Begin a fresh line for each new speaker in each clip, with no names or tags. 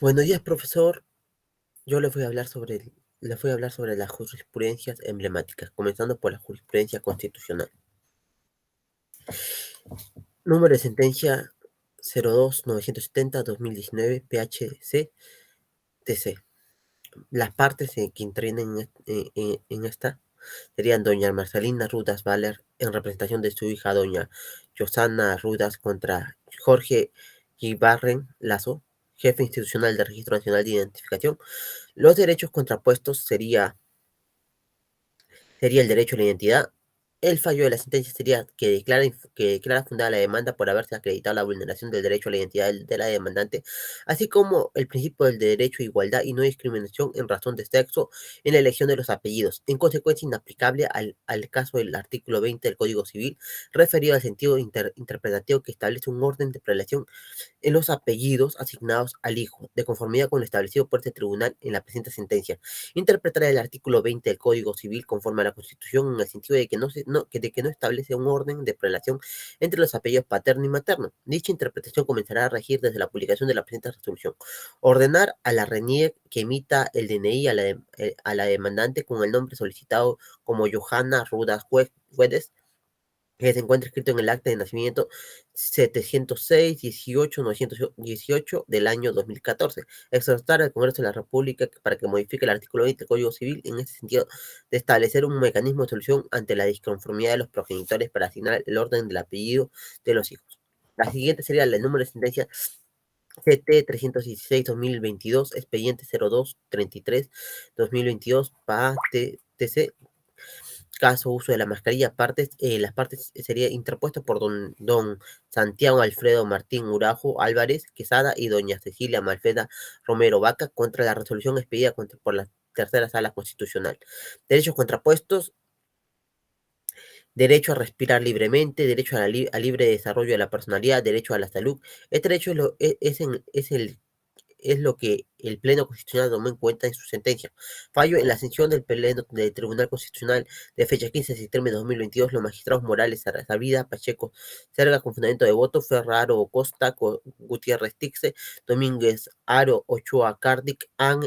Buenos días, profesor. Yo les voy a hablar sobre las jurisprudencias emblemáticas, comenzando por la jurisprudencia constitucional. Número de sentencia 02-970-2019 PHC-TC. Las partes que intervienen en esta serían doña Marcelina Rudas Valer en representación de su hija doña Josana Rudas contra Jorge Ibarren Lazo, jefe institucional del Registro Nacional de Identificación. Los derechos contrapuestos sería el derecho a la identidad. El fallo de la sentencia sería que declara fundada la demanda por haberse acreditado la vulneración del derecho a la identidad de la demandante, así como el principio del derecho a igualdad y no discriminación en razón de sexo en la elección de los apellidos, en consecuencia inaplicable al caso del artículo 20 del Código Civil, referido al sentido interpretativo que establece un orden de prelación en los apellidos asignados al hijo, de conformidad con lo establecido por este tribunal en la presente sentencia. Interpretará el artículo 20 del Código Civil conforme a la Constitución en el sentido de que no establece un orden de prelación entre los apellidos paterno y materno. Dicha interpretación comenzará a regir desde la publicación de la presente resolución. Ordenar a la RENIEC que emita el DNI a la demandante con el nombre solicitado como Johanna Rudas Guedes, que se encuentra escrito en el acta de nacimiento 706-18-918 del año 2014. Exhortar al Congreso de la República para que modifique el artículo 20 del Código Civil en este sentido de establecer un mecanismo de solución ante la disconformidad de los progenitores para asignar el orden del apellido de los hijos. La siguiente sería el número de sentencia CT 316-2022, expediente 0233-2022, PA TC, caso uso de la mascarilla. Las partes sería interpuesto por don Santiago Alfredo Martín Urajo Álvarez Quesada y doña Cecilia Malfeda Romero Vaca contra la resolución expedida por la tercera sala constitucional. Derechos contrapuestos: derecho a respirar libremente, derecho a libre desarrollo de la personalidad, derecho a la salud. Este derecho es lo que el Pleno Constitucional tomó en cuenta en su sentencia. Fallo: en la sesión del Pleno del Tribunal Constitucional de fecha 15 de septiembre de 2022, los magistrados Morales, Arrazabida, Pacheco, Serga con fundamento de voto, Ferraro Costa, Gutiérrez Tixe, Domínguez Aro, Ochoa Cardic han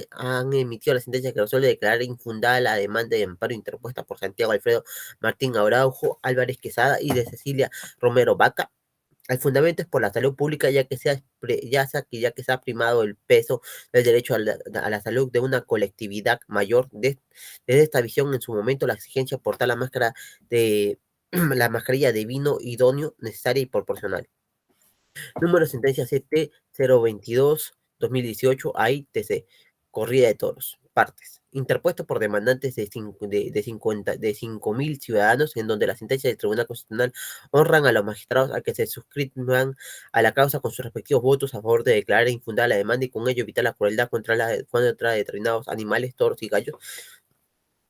emitido la sentencia que resuelve declarar infundada la demanda de amparo interpuesta por Santiago Alfredo Martín Araujo Álvarez Quesada y de Cecilia Romero Vaca. El fundamento es por la salud pública, ya que se ha primado el peso del derecho a la salud de una colectividad mayor. Desde esta visión, en su momento, la exigencia por portar la máscara de la mascarilla de vino idóneo, necesaria y proporcional. Número de sentencia CT 022-2018 AITC. Corrida de toros. Partes. Interpuesto por demandantes de 5.000 ciudadanos, en donde la sentencia del Tribunal Constitucional honran a los magistrados a que se suscriban a la causa con sus respectivos votos a favor de declarar infundada la demanda y con ello evitar la crueldad contra determinados animales, toros y gallos.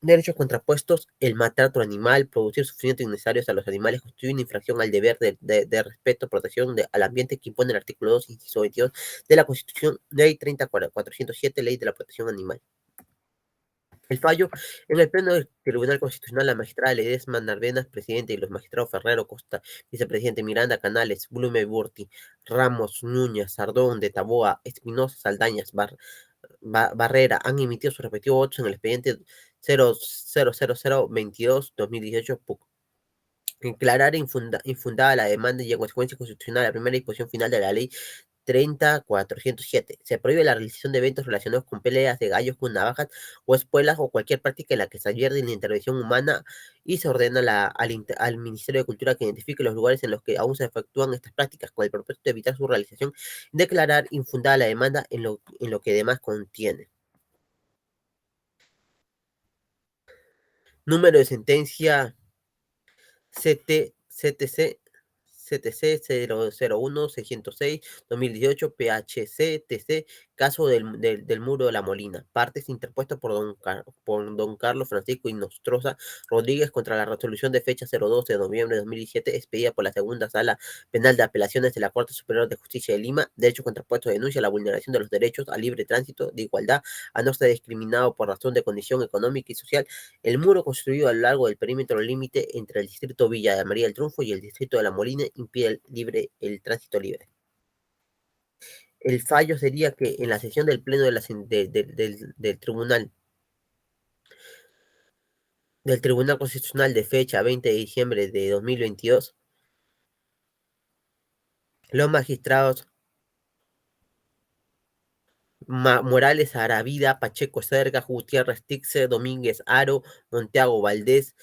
Derechos contrapuestos: el maltrato animal, producir sufrimientos innecesarios a los animales constituye una infracción al deber de respeto, protección al ambiente que impone el artículo 2, inciso 22 de la Constitución, Ley 30.407, Ley de la Protección Animal. El fallo: en el Pleno del Tribunal Constitucional, la magistrada Ledesma Narvenas, presidente, y los magistrados Ferrero Costa, vicepresidente, Miranda Canales, Blume Burti, Ramos, Núñez, Sardón, de Taboa, Espinosa, Saldañas, Barrera han emitido sus respectivos votos en el expediente 000022-2018 PUC. Declarar infundada la demanda y en consecuencia constitucional la primera disposición final de la ley 30.407. Se prohíbe la realización de eventos relacionados con peleas de gallos con navajas o espuelas o cualquier práctica en la que se advierte la intervención humana, y se ordena al Ministerio de Cultura que identifique los lugares en los que aún se efectúan estas prácticas con el propósito de evitar su realización. Declarar infundada la demanda en lo que demás contiene. Número de sentencia CTC 001-606-2018 PHC-TC, caso del Muro de la Molina. Partes: interpuestas por don Carlos Francisco Inostroza Rodríguez contra la resolución de fecha 012 de noviembre de 2017, expedida por la Segunda Sala Penal de Apelaciones de la Corte Superior de Justicia de Lima. Derecho contrapuesto: denuncia la vulneración de los derechos a libre tránsito, de igualdad, a no ser discriminado por razón de condición económica y social. El muro construido a lo largo del perímetro límite entre el distrito Villa de María del Triunfo y el distrito de La Molina impide el tránsito libre. El fallo sería que en la sesión del pleno de la del Tribunal Constitucional de fecha 20 de diciembre de 2022, los magistrados Morales Aravida, Pacheco Serga, Gutiérrez Tixe, Domínguez Aro, Monteago Valdés,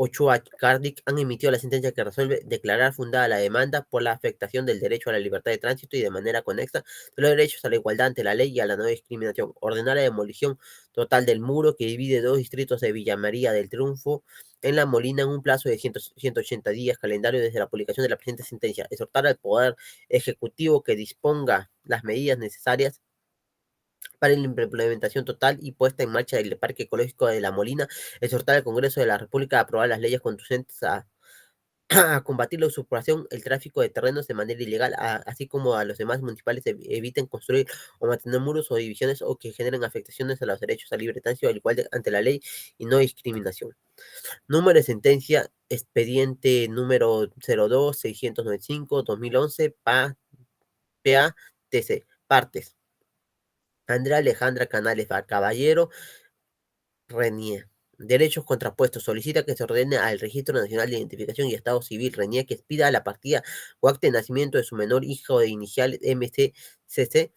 Ochoa Cardic han emitido la sentencia que resuelve declarar fundada la demanda por la afectación del derecho a la libertad de tránsito y de manera conexa de los derechos a la igualdad ante la ley y a la no discriminación. Ordenar la demolición total del muro que divide dos distritos de Villa María del Triunfo en La Molina en un plazo de 180 días calendario desde la publicación de la presente sentencia. Exhortar al Poder Ejecutivo que disponga las medidas necesarias para la implementación total y puesta en marcha del Parque Ecológico de La Molina, exhortar al Congreso de la República a aprobar las leyes conducentes a combatir la usurpación, el tráfico de terrenos de manera ilegal, así como a los demás municipales eviten construir o mantener muros o divisiones o que generen afectaciones a los derechos al libre tránsito, al igual ante la ley y no discriminación. Número de sentencia, expediente número 02-695-2011, PA-TC. Partes. Andrea Alejandra Canales Caballero Renier. Derechos contrapuestos. Solicita que se ordene al Registro Nacional de Identificación y Estado Civil Renier que expida la partida o acta de nacimiento de su menor hijo de iniciales MCCC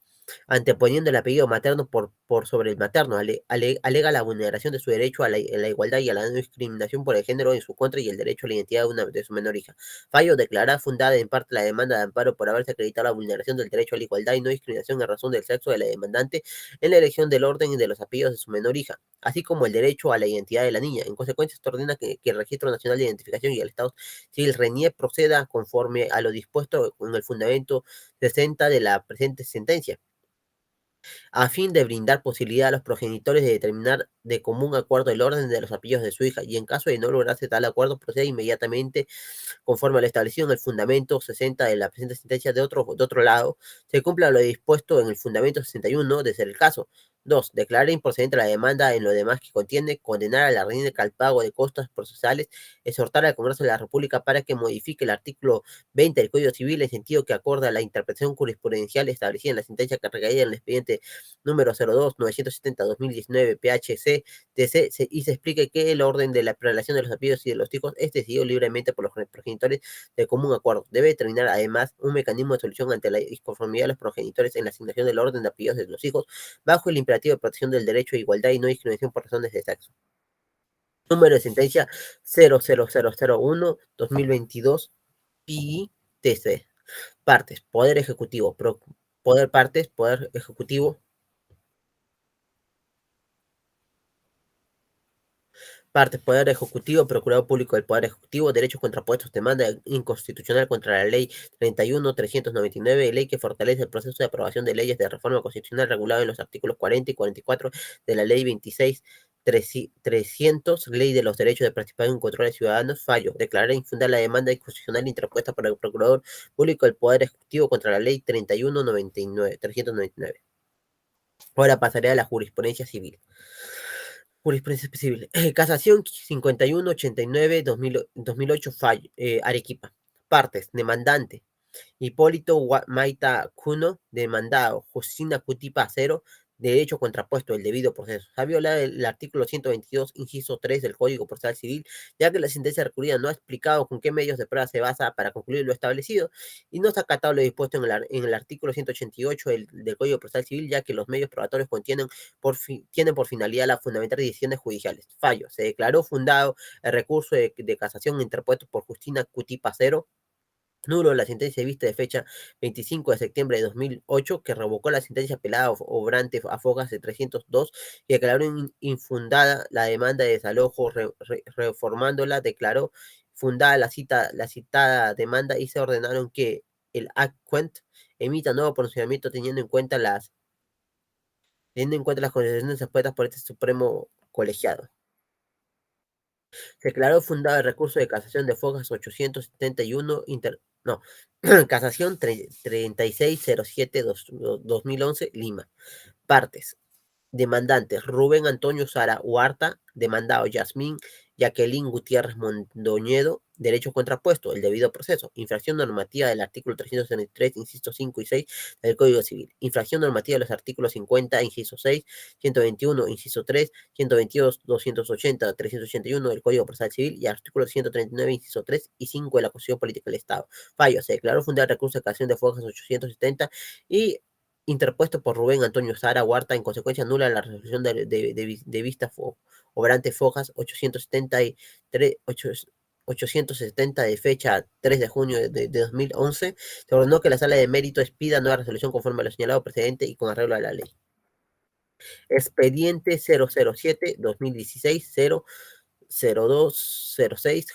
anteponiendo el apellido materno por sobre el materno, alega la vulneración de su derecho a la igualdad y a la no discriminación por el género en su contra y el derecho a la identidad de su menor hija. Fallo declarar fundada en parte la demanda de amparo por haberse acreditado la vulneración del derecho a la igualdad y no discriminación en razón del sexo de la demandante en la elección del orden y de los apellidos de su menor hija, así como el derecho a la identidad de la niña. En consecuencia, esto ordena que el Registro Nacional de Identificación y el Estado Civil RENIE proceda conforme a lo dispuesto en el fundamento 60 de la presente sentencia a fin de brindar posibilidad a los progenitores de determinar de común acuerdo el orden de los apellidos de su hija y en caso de no lograrse tal acuerdo procede inmediatamente conforme a lo establecido en el fundamento 60 de la presente sentencia. De otro lado, se cumpla lo dispuesto en el fundamento 61 de ser el caso. 2. Declarar improcedente la demanda en lo demás que contiene, condenar a la RENIEC al pago de costas procesales, exhortar al Congreso de la República para que modifique el artículo 20 del Código Civil en sentido que acorda a la interpretación jurisprudencial establecida en la sentencia que recaía en el expediente número 02-970-2019 PHC TC, y se explique que el orden de la prelación de los apellidos y de los hijos es decidido libremente por los progenitores de común acuerdo. Debe determinar además un mecanismo de solución ante la disconformidad de los progenitores en la asignación del orden de apellidos de los hijos bajo el imperativo de protección del derecho a igualdad y no discriminación por razones de sexo. Número de sentencia 00001-2022 PITC. Partes. Poder Ejecutivo. Poder Ejecutivo. Partes, Poder Ejecutivo, Procurador Público del Poder Ejecutivo, derechos contrapuestos, demanda inconstitucional contra la Ley 31.399, ley que fortalece el proceso de aprobación de leyes de reforma constitucional regulado en los artículos 40 y 44 de la Ley 26.300, Ley de los Derechos de Participación y Control de Ciudadanos, fallo, declarar infundada la demanda inconstitucional interpuesta por el Procurador Público del Poder Ejecutivo contra la Ley 399. Ahora pasaré a la jurisprudencia civil. Jurisprudencia civil. Casación 5189-2008, fallo. Arequipa. Partes. Demandante. Hipólito Maita Cuno, demandado. Josina Cutipa Acero, derecho contrapuesto, el debido proceso. Se ha violado el artículo 122, inciso 3 del Código Procesal Civil, ya que la sentencia recurrida no ha explicado con qué medios de prueba se basa para concluir lo establecido y no se ha acatado lo dispuesto en el artículo 188 del Código Procesal Civil, ya que los medios probatorios tienen por finalidad la fundamental de decisiones judiciales. Fallo. Se declaró fundado el recurso de casación interpuesto por Justina Cutipa Acero, nulo la sentencia vista de fecha 25 de septiembre de 2008 que revocó la sentencia apelada obrante a Fogas de 302 y declaró infundada la demanda de desalojo, reformándola, declaró fundada la citada demanda y se ordenaron que el ACQUENT emita nuevo pronunciamiento teniendo en cuenta las condiciones expuestas por este Supremo Colegiado. Declaró fundado el recurso de casación de Fogas 871, no, casación 3607-2011, Lima. Partes. Demandantes, Rubén Antonio Sara Huarta, demandado Yasmín Jacqueline Gutiérrez Mondoñedo, Derecho contrapuesto, el debido proceso. Infracción normativa del artículo 363, inciso 5 y 6 del Código Civil. Infracción normativa de los artículos 50, inciso 6, 121, inciso 3, 122, 280, 381 del Código Procesal Civil y artículo 139, inciso 3 y 5 de la Constitución Política del Estado. Fallo, se declaró fundado el recurso de casación de Fojas 870 y interpuesto por Rubén Antonio Sara Huarta, en consecuencia nula la resolución de vista obrante Fojas 873, 870 de fecha 3 de junio de 2011, se ordenó que la Sala de Mérito expida nueva resolución conforme a lo señalado precedente y con arreglo a la ley. Expediente 007-2016 00206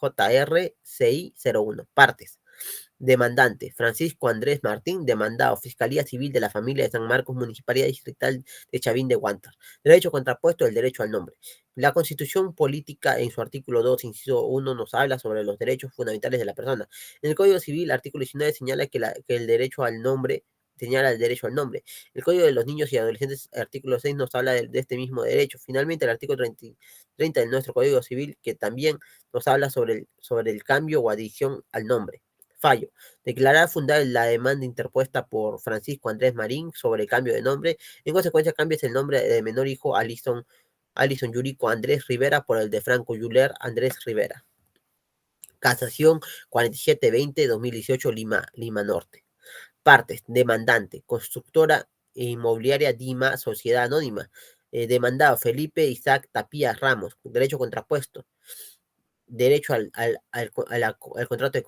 JRCI 01. Partes. Demandante, Francisco Andrés Martín, demandado, Fiscalía Civil de la Familia de San Marcos, Municipalidad Distrital de Chavín de Huántar. Derecho contrapuesto, el derecho al nombre. La Constitución Política, en su artículo 2, inciso 1, nos habla sobre los derechos fundamentales de la persona. En el Código Civil, artículo 19, señala que el derecho al nombre señala el derecho al nombre. El Código de los Niños y Adolescentes, artículo 6, nos habla de este mismo derecho. Finalmente, el artículo 30 de nuestro Código Civil, que también nos habla sobre el cambio o adición al nombre. Fallo. Declarar fundada la demanda interpuesta por Francisco Andrés Marín sobre el cambio de nombre. En consecuencia, cambias el nombre de menor hijo Alison Yurico Andrés Rivera por el de Franco Yuler Andrés Rivera. Casación 4720-2018 Lima Norte. Partes. Demandante. Constructora inmobiliaria Dima, Sociedad Anónima. Demandado Felipe Isaac Tapías Ramos. Derecho contrapuesto. Derecho al contrato de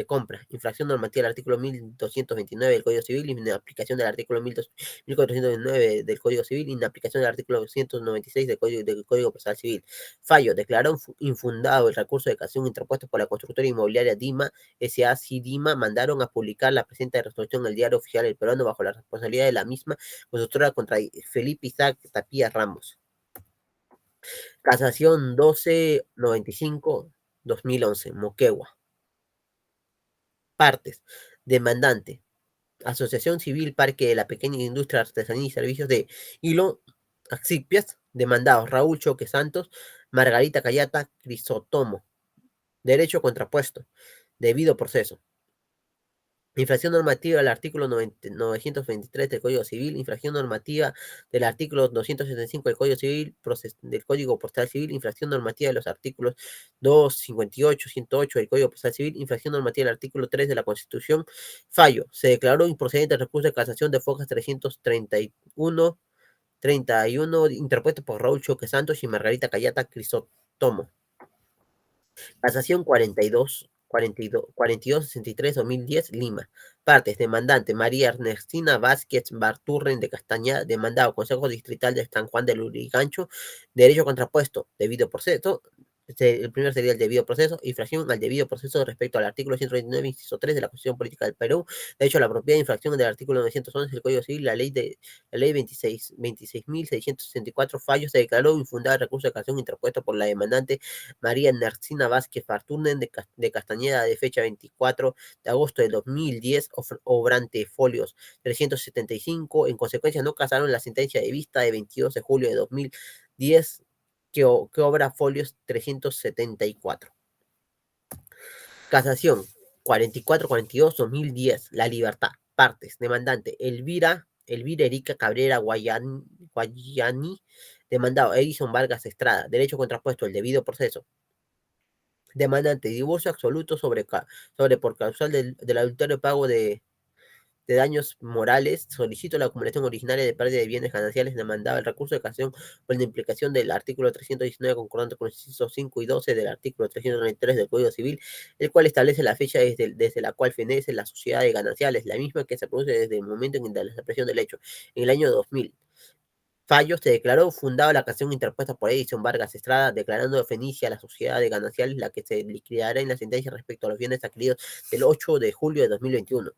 compra, infracción normativa del artículo 1229 del Código Civil, inaplicación del artículo 1409 del Código Civil, inaplicación del artículo 196 del Código Procesal Civil. Fallo, declaró infundado el recurso de casación interpuesto por la constructora inmobiliaria Dima, S.A.C. Dima, mandaron a publicar la presente resolución en el Diario Oficial del Peruano bajo la responsabilidad de la misma constructora contra Felipe Isaac Tapías Ramos. Casación 1295-2011, Moquegua. Partes. Demandante. Asociación Civil Parque de la Pequeña Industria, Artesanía y Servicios de Hilo, Axipias. Demandados Raúl Choque Santos, Margarita Cayata, Crisotomo. Derecho contrapuesto. Debido proceso. Infracción normativa del artículo 923 del Código Civil, infracción normativa del artículo 275 del Código Civil, del Código Postal Civil, infracción normativa de los artículos 258, 108 del Código Postal Civil, infracción normativa del artículo 3 de la Constitución. Fallo. Se declaró improcedente el recurso de casación de Fojas 331 interpuesto por Raúl Choque Santos y Margarita Cayata Crisotomo. Casación 4263-2010, Lima. Partes. Demandante María Ernestina Vázquez Barturren de Castañeda. Demandado Consejo Distrital de San Juan del Lurigancho. Derecho contrapuesto. Debido proceso. El primero sería el debido proceso, infracción al debido proceso respecto al artículo 129, inciso 3 de la Constitución Política del Perú. De hecho, la propiedad infracción del artículo 911 del Código Civil, la ley 26.664 fallos, se declaró infundada el recurso de casación interpuesto por la demandante María Narcina Vázquez Fartunen de Castañeda de fecha 24 de agosto de 2010, obrante folios 375. En consecuencia, no casaron la sentencia de vista de 22 de julio de 2010 que obra folios 374. Casación 4442-2010, La Libertad. Partes. Demandante Elvira Erika Cabrera Guayani. Demandado Edison Vargas Estrada. Derecho contrapuesto, el debido proceso. Demandante divorcio absoluto sobre por causal del adulterio pago de daños morales. Solicito la acumulación originaria de pérdida de bienes gananciales. Demandaba el recurso de casación por la implicación del artículo 319 concordante con el inciso 5 y 12 del artículo 393 del Código Civil, el cual establece la fecha desde la cual fenece la sociedad de gananciales, la misma que se produce desde el momento en la expresión del hecho, en el año 2000. Fallo, se declaró fundada la casación interpuesta por Edison Vargas Estrada, declarando Fenicia la sociedad de gananciales, la que se liquidará en la sentencia respecto a los bienes adquiridos del 8 de julio de 2021.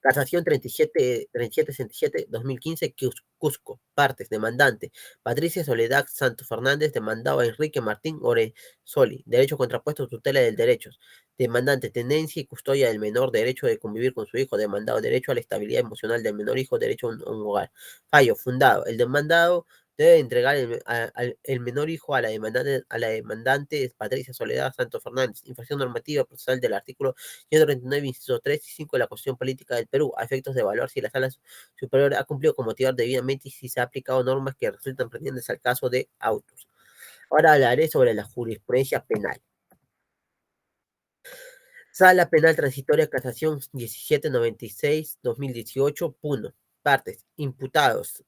Casación 3767-2015, Cusco. Partes. Demandante. Patricia Soledad Santos Fernández, demandado a Enrique Martín Oresoli. Derecho contrapuesto, tutela del derecho. Demandante. Tenencia y custodia del menor. Derecho de convivir con su hijo. Demandado. Derecho a la estabilidad emocional del menor hijo. Derecho a un hogar. Fallo. Fundado. El demandado debe entregar el menor hijo a la demandante Patricia Soledad Santos Fernández. Infracción normativa procesal del artículo 139, inciso 3 y 5 de la Constitución Política del Perú, a efectos de evaluar si la Sala Superior ha cumplido con motivar debidamente y si se ha aplicado normas que resultan pendientes al caso de autos. Ahora hablaré sobre la jurisprudencia penal. Sala Penal Transitoria Casación 1796-2018, Puno. Partes. Imputados.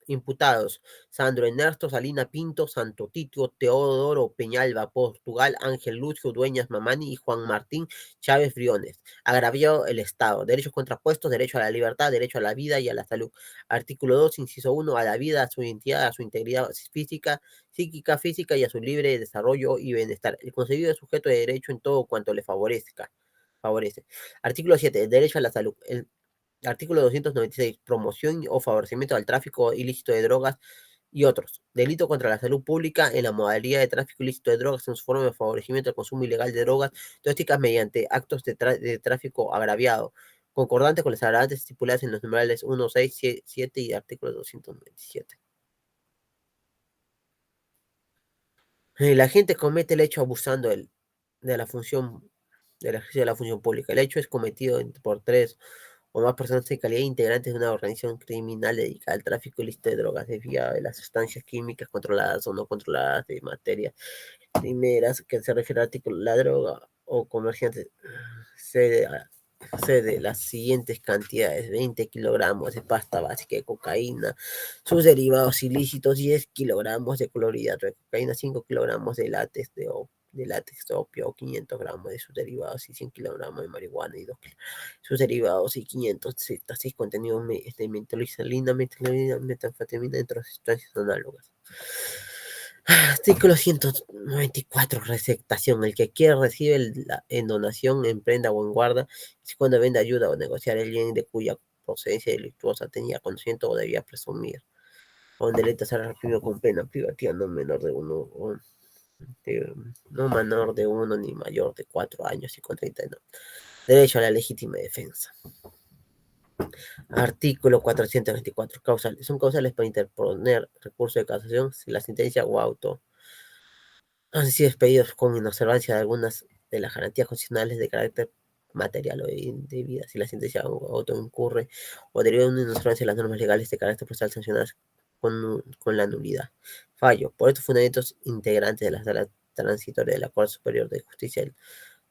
Sandro Ernesto Salina Pinto, Santo Tito, Teodoro Peñalba, Portugal, Ángel Lucio Dueñas Mamani y Juan Martín Chávez Briones. Agraviado el Estado. Derechos contrapuestos, derecho a la libertad, derecho a la vida y a la salud. Artículo 2, inciso 1, a la vida, a su identidad, a su integridad física, psíquica, física y a su libre desarrollo y bienestar. El concebido es sujeto de derecho en todo cuanto le favorece. Artículo 7. El derecho a la salud. El artículo 296. Promoción o favorecimiento al tráfico ilícito de drogas y otros. Delito contra la salud pública en la modalidad de tráfico ilícito de drogas en su forma de favorecimiento al consumo ilegal de drogas tóxicas mediante actos de tráfico agraviado, concordante con las agravantes estipuladas en los numerales 1, 6, 7 y artículo 297. La gente comete el hecho abusando de la función, del ejercicio de la función pública. El hecho es cometido por tres o más personas en calidad de integrantes de una organización criminal dedicada al tráfico ilícito de drogas, desviada de las sustancias químicas controladas o no controladas, de materias primeras, que se refiere al artículo, la droga o comerciantes, se de las siguientes cantidades: 20 kilogramos de pasta básica de cocaína, sus derivados ilícitos, 10 kilogramos de clorhidrato de cocaína, 5 kilogramos de látex de opio, 500 gramos de sus derivados y 100 kilogramos de marihuana y 2 sus derivados y 500 6 contenidos de mentolizalina, metanfetamina, entre otras sustancias análogas. Artículo 194, receptación. El que quiere recibe en donación, en prenda o en guarda, si cuando vende ayuda o negociar el bien de cuya procedencia delictuosa tenía conocimiento o debía presumir. O un delito será reprimido con pena privativa no menor de uno, no menor de uno ni mayor de 4 años y con 30 no. Derecho a la legítima defensa. Artículo 424. Causales. Son causales para interponer recurso de casación si la sentencia o auto han sido expedidos con inobservancia de algunas de las garantías constitucionales de carácter material o indebida, si la sentencia o auto incurre o deriva de una inobservancia de las normas legales de carácter procesal sancionadas con la nulidad. Fallo. Por estos fundamentos integrantes de la sala transitoria de la Corte Superior de Justicia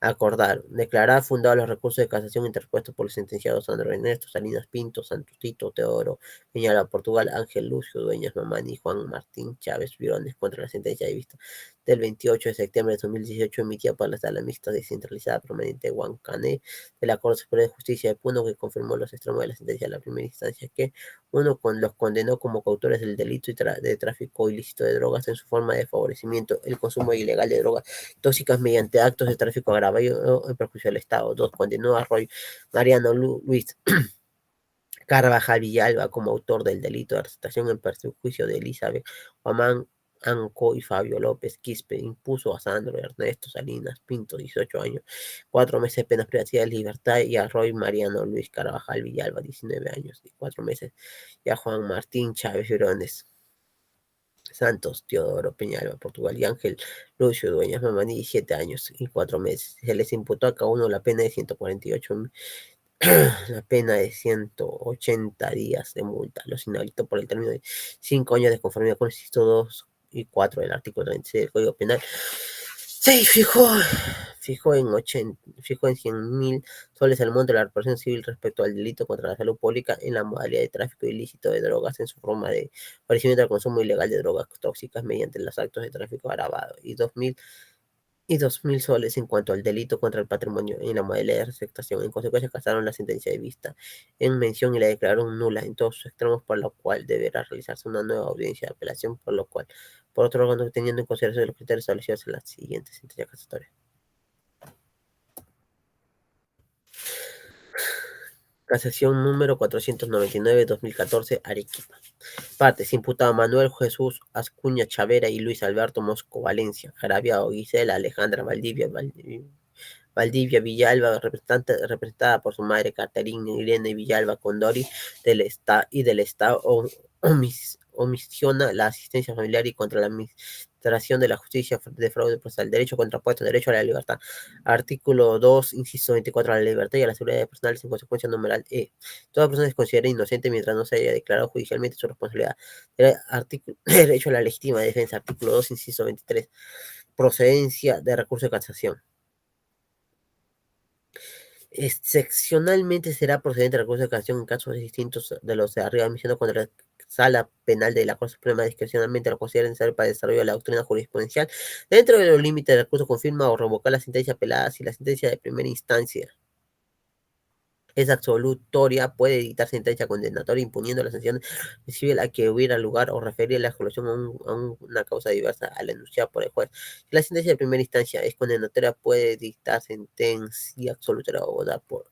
acordar, declarar fundados los recursos de casación interpuestos por los sentenciados Sandro Ernesto, Salinas Pinto, Santos Tito, Teodoro, Peñalba Portugal, Ángel Lucio, Dueñas Mamani y Juan Martín Chávez Virones contra la sentencia de vista del 28 de septiembre de 2018 emitida por la Sala Mixta Descentralizada Permanente de Huancané de la Corte Superior de Justicia de Puno, que confirmó los extremos de la sentencia de la primera instancia, que uno los condenó como coautores del delito de tráfico ilícito de drogas en su forma de favorecimiento, el consumo ilegal de drogas tóxicas mediante actos de tráfico agravado en perjuicio del Estado. 2. Condenó a Roy Mariano Luis Carvajal Villalba como autor del delito de arrestación en perjuicio de Elizabeth Guamán Anco y Fabio López Quispe. Impuso a Sandro Ernesto Salinas Pinto, 18 años, 4 meses de pena privacidad de libertad, y a Roy Mariano Luis Carvajal Villalba, 19 años y 4 meses, y a Juan Martín Chávez Llorones Santos, Teodoro Peñalba, Portugal, y Ángel Lucio Dueñas Mamani, 17 años y 4 meses. Se les imputó a cada uno la pena de 148 la pena de 180 días de multa. Los inhabilitó por el término de 5 años de conformidad con el inciso 2 y 4 del artículo 36 del Código Penal. Sí, fijó en 100.000 soles el monto de la reparación civil respecto al delito contra la salud pública en la modalidad de tráfico ilícito de drogas en su forma de favorecimiento al consumo ilegal de drogas tóxicas mediante los actos de tráfico agravado, y 2.000 soles en cuanto al delito contra el patrimonio en la modalidad de receptación. En consecuencia, casaron la sentencia de vista en mención y la declararon nula en todos sus extremos, por lo cual deberá realizarse una nueva audiencia de apelación, por otro órgano, teniendo en consideración los criterios establecidos en la siguiente sentencia casatoria. Casación número 499-2014, Arequipa. Partes: imputado Manuel Jesús Ascuña Chavera y Luis Alberto Mosco Valencia. Agraviado Gisela Alejandra Valdivia Villalba, representada por su madre Caterina Irene Villalba Condori, del Estado omisiona la asistencia familiar y contra la administración de la justicia de fraude procesal, derecho contrapuesto, derecho a la libertad. Artículo 2, inciso 24, a la libertad y a la seguridad personal, en consecuencia numeral E. Toda persona se considera inocente mientras no se haya declarado judicialmente su responsabilidad. Artículo, derecho a la legítima defensa, artículo 2, inciso 23, procedencia de recurso de casación. Excepcionalmente será procedente el recurso de casación en casos distintos de los de arriba mencionados cuando la Sala Penal de la Corte Suprema discrecionalmente lo considera necesario para el desarrollo de la doctrina jurisprudencial dentro de los límites del recurso confirma o revocar la sentencia apelada si la sentencia de primera instancia es absolutoria, puede dictar sentencia condenatoria imponiendo la sanción civil a que hubiera lugar o referir la exclusión una causa diversa a la enunciada por el juez. Si la sentencia de primera instancia es condenatoria, puede dictar sentencia absolutoria o dar por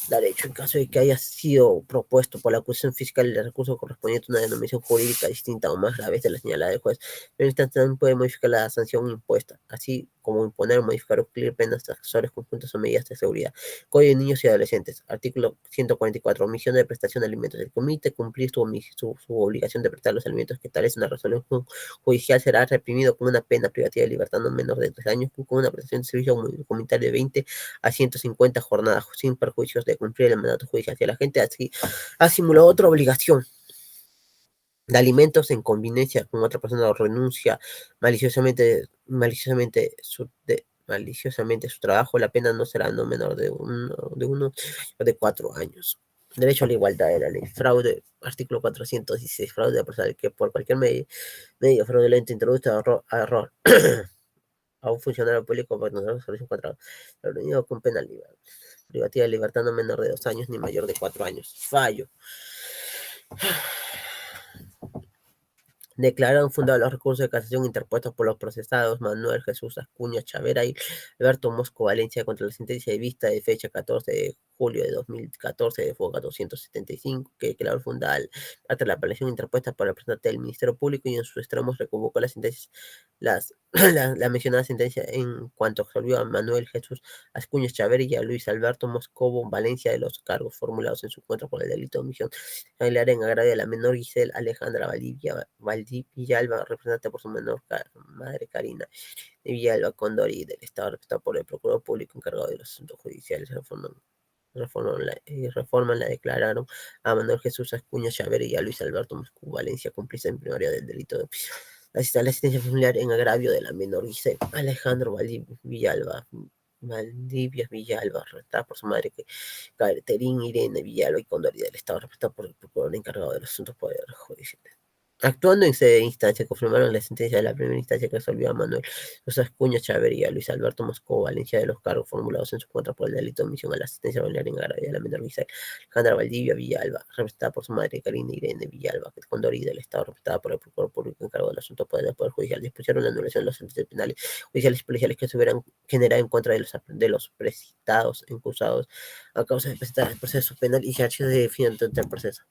derecho en caso de que haya sido propuesto por la acusación fiscal el recurso correspondiente a una denominación jurídica distinta o más grave de la señalada del juez. En esta también puede modificar la sanción impuesta, así como imponer o modificar o cumplir penas accesorias conjuntas o medidas de seguridad. Código de Niños y Adolescentes, artículo 144, omisión de prestación de alimentos. El comité cumplir su obligación de prestar los alimentos que establece una resolución judicial será reprimido con una pena privativa de libertad no menor de 3 años, con una prestación de servicio comunitario de 20 a 150 jornadas, sin perjuicios de cumplir el mandato judicial. Si la gente así ha simulado otra obligación de alimentos en convivencia con otra persona o renuncia maliciosamente su trabajo, la pena no será no menor de uno o de 4 años. Derecho a la igualdad de la ley. Fraude, artículo 416, fraude personal que por cualquier medio fraudulento introduzca error a un funcionario público por no solución contra reunido con pena privativa de libertad no menor de 2 años ni mayor de 4 años. Fallo. Declararon fundados los recursos de casación interpuestos por los procesados Manuel Jesús Acuña Chavera y Alberto Mosco Valencia contra la sentencia de vista de fecha 14 de julio de 2014 de Foga 275, que declaró fundada ante la apelación interpuesta por el representante del Ministerio Público y en sus extremos reconvocó las sentencias, la mencionada sentencia en cuanto absolvió a Manuel Jesús Acuña Chavera y a Luis Alberto Moscovo Valencia de los cargos formulados en su contra por el delito de omisión familiar en agravio de la menor Giselle Alejandra Villalba, representada por su menor madre Karina de Villalba Condori del Estado, representada por el Procurador Público encargado de los asuntos judiciales. Reforman la declararon a Manuel Jesús Acuña Chávez y a Luis Alberto Moscú Valencia, cómplice en primaria del delito de la asistencia familiar en agravio de la menor Giselle Alejandro Valdivia Villalba, representada por su madre Caterín Irene Villalba y Condori del Estado, representada por el Procurador encargado de los asuntos poderes judiciales. Actuando en sede de instancia, confirmaron la sentencia de la primera instancia que resolvió a Manuel Rosas Cuña Chavería, Luis Alberto Moscó Valencia de los cargos formulados en su contra por el delito de omisión a la asistencia familiar en agravio de la menor Giselle Alejandra Valdivia Villalba, representada por su madre Karina Irene Villalba, Condori del Estado, representada por el Procurador Público encargado del asunto del Poder Judicial, dispusieron la anulación de los sentencias penales, judiciales y policiales que se hubieran generado en contra de los precitados acusados a causa de presentar el proceso penal y ejercicio de defiende del proceso.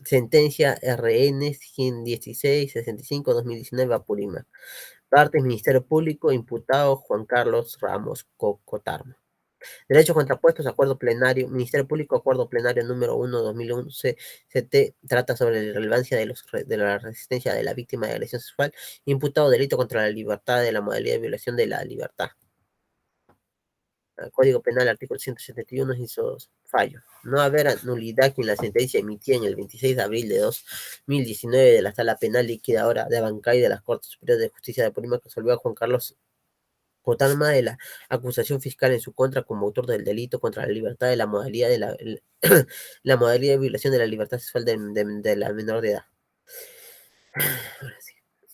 Sentencia RN 116-65-2019 Apurímac. Partes: Ministerio Público, imputado Juan Carlos Ramos Cocotarmo. Derechos contrapuestos, acuerdo plenario, Ministerio Público, acuerdo plenario número 1-2011, CT, trata sobre la relevancia de la resistencia de la víctima de agresión sexual, imputado delito contra la libertad de la modalidad de violación de la libertad. Código Penal, artículo 171, inciso 2. Fallo. No haber nulidad en la sentencia emitida en el 26 de abril de 2019 de la Sala Penal Liquidadora de Abancay de las Cortes Superiores de Justicia de Apurímac, que resolvió a Juan Carlos Cotarma de la acusación fiscal en su contra como autor del delito contra la libertad de la modalidad de la modalidad de violación de la libertad sexual de la menor de edad.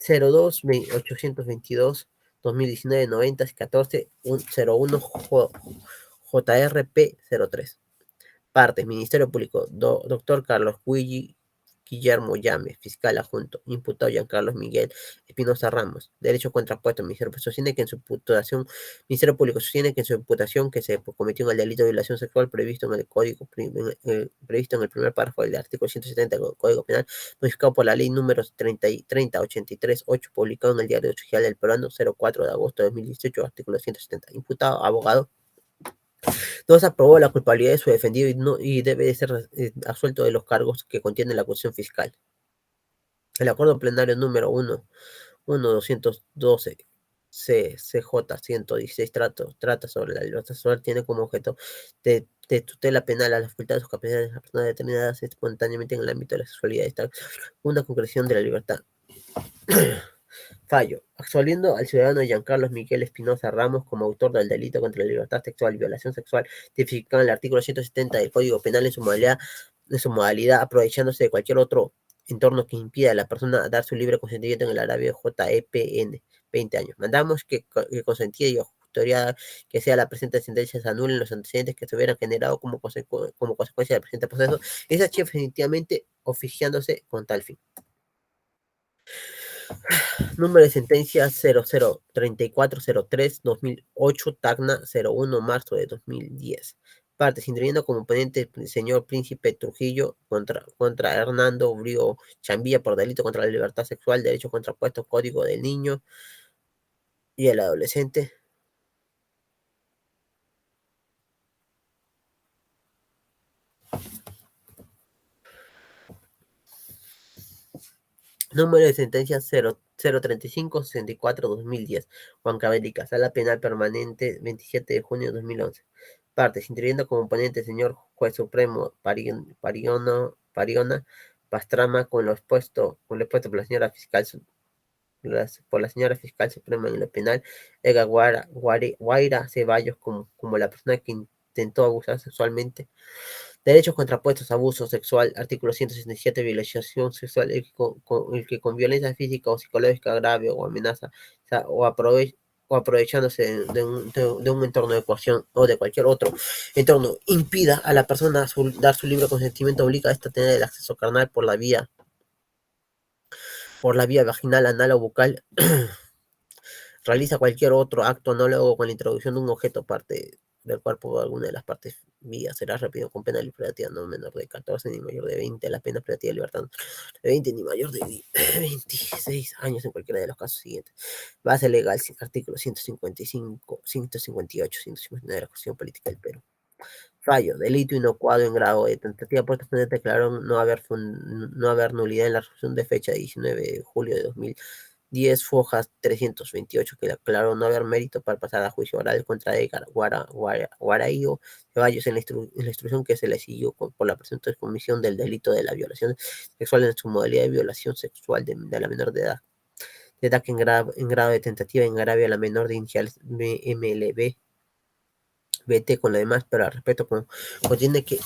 02-822 2019 90 14 01 JRP 03. Partes: Ministerio Público, doctor Carlos Guillermo Llame, fiscal adjunto, imputado Giancarlos Miguel Espinosa Ramos. Derecho contrapuesto, Ministerio Público sostiene que en su imputación, Ministerio Público sostiene que en su imputación que se cometió en el delito de violación sexual previsto en el Código, previsto en el primer párrafo del artículo 170 del Código Penal, modificado por la ley número 3083-8, publicado en el Diario Oficial del Peruano 04 de agosto de 2018, artículo 170. Imputado, abogado No se aprobó la culpabilidad de su defendido y debe de ser absuelto de los cargos que contiene la acusación fiscal. El acuerdo plenario número 1.212 CJ 116 trata sobre la libertad sexual, tiene como objeto de tutela penal a las facultades o capacidades de las personas determinadas espontáneamente en el ámbito de la sexualidad. Esta una concreción de la libertad. Fallo. Absolviendo al ciudadano Giancarlos Miguel Espinosa Ramos como autor del delito contra la libertad sexual y violación sexual, tipificado en el artículo 170 del Código Penal en su modalidad, aprovechándose de cualquier otro entorno que impida a la persona dar su libre consentimiento en el agravio JEPN, 20 años. Mandamos que consentida y custodiada que sea la presente sentencia se anulen los antecedentes que se hubieran generado como consecuencia del presente proceso, y esa definitivamente oficiándose con tal fin. Número de sentencia 003403-2008, Tacna, 01 marzo de 2010. Partes, interviniendo como oponente el señor Príncipe Trujillo contra Hernando Brío Chambilla por delito contra la libertad sexual, derecho contrapuesto, Código del Niño y el Adolescente. Número de sentencia 035-64-2010. Juan Cabelica, Sala Penal Permanente, 27 de junio de 2011. Partes, interviniendo como oponente el señor Juez Supremo Pariona Pastrama con lo expuesto por la señora Fiscal Suprema en lo penal, Ega Guaira Ceballos como la persona que intentó abusar sexualmente. Derechos contrapuestos, abuso sexual, artículo 167, violación sexual, el que con violencia física o psicológica grave o amenaza, o aprovechándose de un entorno de coacción o de cualquier otro entorno, impida a la persona dar su libre consentimiento, obliga a esta a tener el acceso carnal por la vía vaginal, anal o bucal, realiza cualquier otro acto análogo con la introducción de un objeto parte del cuerpo o alguna de las partes vías, será rápido con pena privativa no menor de 14 ni mayor de 20, la pena privativa de libertad de 20 ni mayor de 26 años en cualquiera de los casos siguientes. Base legal, artículo 155, 158, 159 de la Constitución Política del Perú. Fallo, delito inocuado en grado de tentativa por esta declararon no haber nulidad en la resolución de fecha 19 de julio de 2010, fojas 328, que declaró no haber mérito para pasar a juicio oral contra Edgar Guaraío Ceballos en la instrucción que se le siguió por la presunta comisión del delito de la violación sexual en su modalidad de violación sexual de la menor de edad que en grado de tentativa en agravio a la menor de iniciales MLB BT con lo demás, pero al respecto contiene que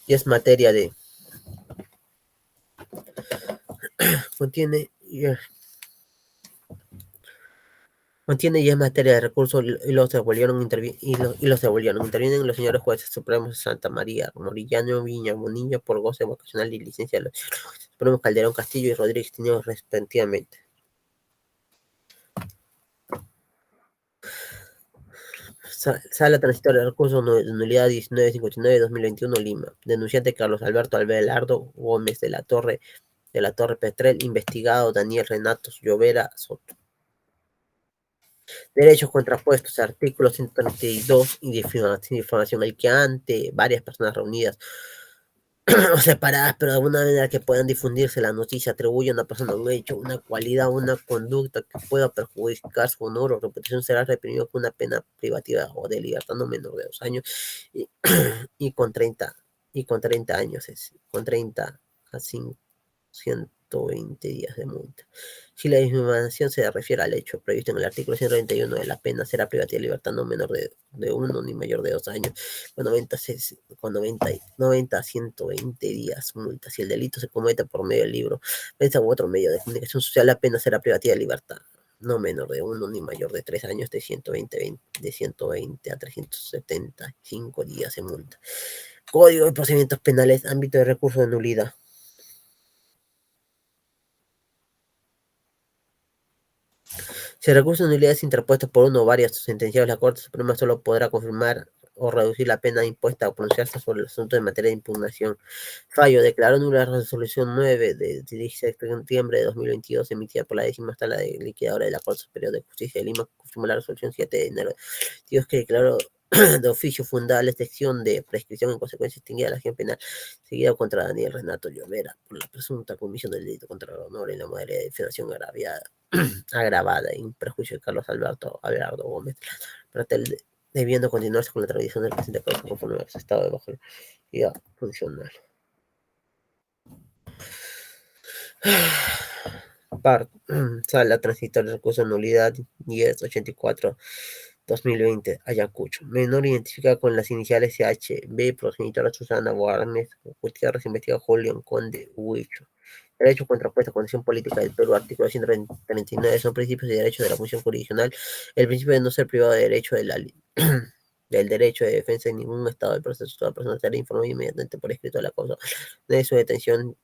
ya es materia de contiene ya, contiene ya es materia de recursos y los devolvieron intervienen los señores jueces supremos de Santa María Morillano Viña Bonilla por goce vocacional y licencia de los supremos Calderón Castillo y Rodríguez Tiño respectivamente. Sala transitoria de recursos de nulidad 1959-2021 Lima. Denunciante Carlos Alberto Abelardo Gómez de la Torre Petrel. Investigado Daniel Renato Llovera Soto. Derechos contrapuestos, artículo 132 y difamación. El que ante varias personas reunidas o separadas, pero de alguna manera que puedan difundirse la noticia, atribuye a una persona un hecho, una cualidad, una conducta que pueda perjudicar su honor o reputación, será reprimido con una pena privativa o de libertad no menor de 2 años y, y con 30 años, con 30 a 120 días de multa. Si la difamación se refiere al hecho previsto en el artículo 131 de la pena, será privativa de libertad no menor de 1 ni mayor de 2 años, con 90 a 120 días multa. Si el delito se comete por medio del libro, prensa u otro medio de comunicación social, la pena será privativa de libertad no menor de 1 ni mayor de 3 años, de 120 a 375 días de multa. Código de Procedimientos Penales, ámbito de recurso de nulidad. Si el recurso de nulidad es interpuesto por uno o varios sentenciados, la Corte Suprema solo podrá confirmar o reducir la pena impuesta o pronunciarse sobre el asunto en materia de impugnación. Fallo. Declaró nula la resolución 9 de 16 de septiembre de 2022 emitida por la 10ª Sala liquidadora de la Corte Superior de Justicia de Lima, que confirmó la resolución 7 de enero de 2022 que declaró de oficio fundada la sección de prescripción en consecuencia extinguida la acción penal seguida contra Daniel Renato Llovera por la presunta comisión del delito contra el honor y la modalidad de difamación agravada en perjuicio de Carlos Alberto Abelardo Gómez, debiendo continuarse con la tradición del presente causa conforme a su estado de bajo ya funcional. Sala transitoria recurso de nulidad 1084-2020 Ayacucho. Menor identificada con las iniciales CHB, progenitora Susana Guarnes Gutiérrez, investiga Julián Conde Huicho. Derecho contrapuesto, condición política del Perú, artículo 139, son principios y derechos de la función jurisdiccional. El principio de no ser privado de derecho de la del derecho de defensa en ningún estado del proceso. Toda persona será informada inmediatamente por escrito de la causa de su detención.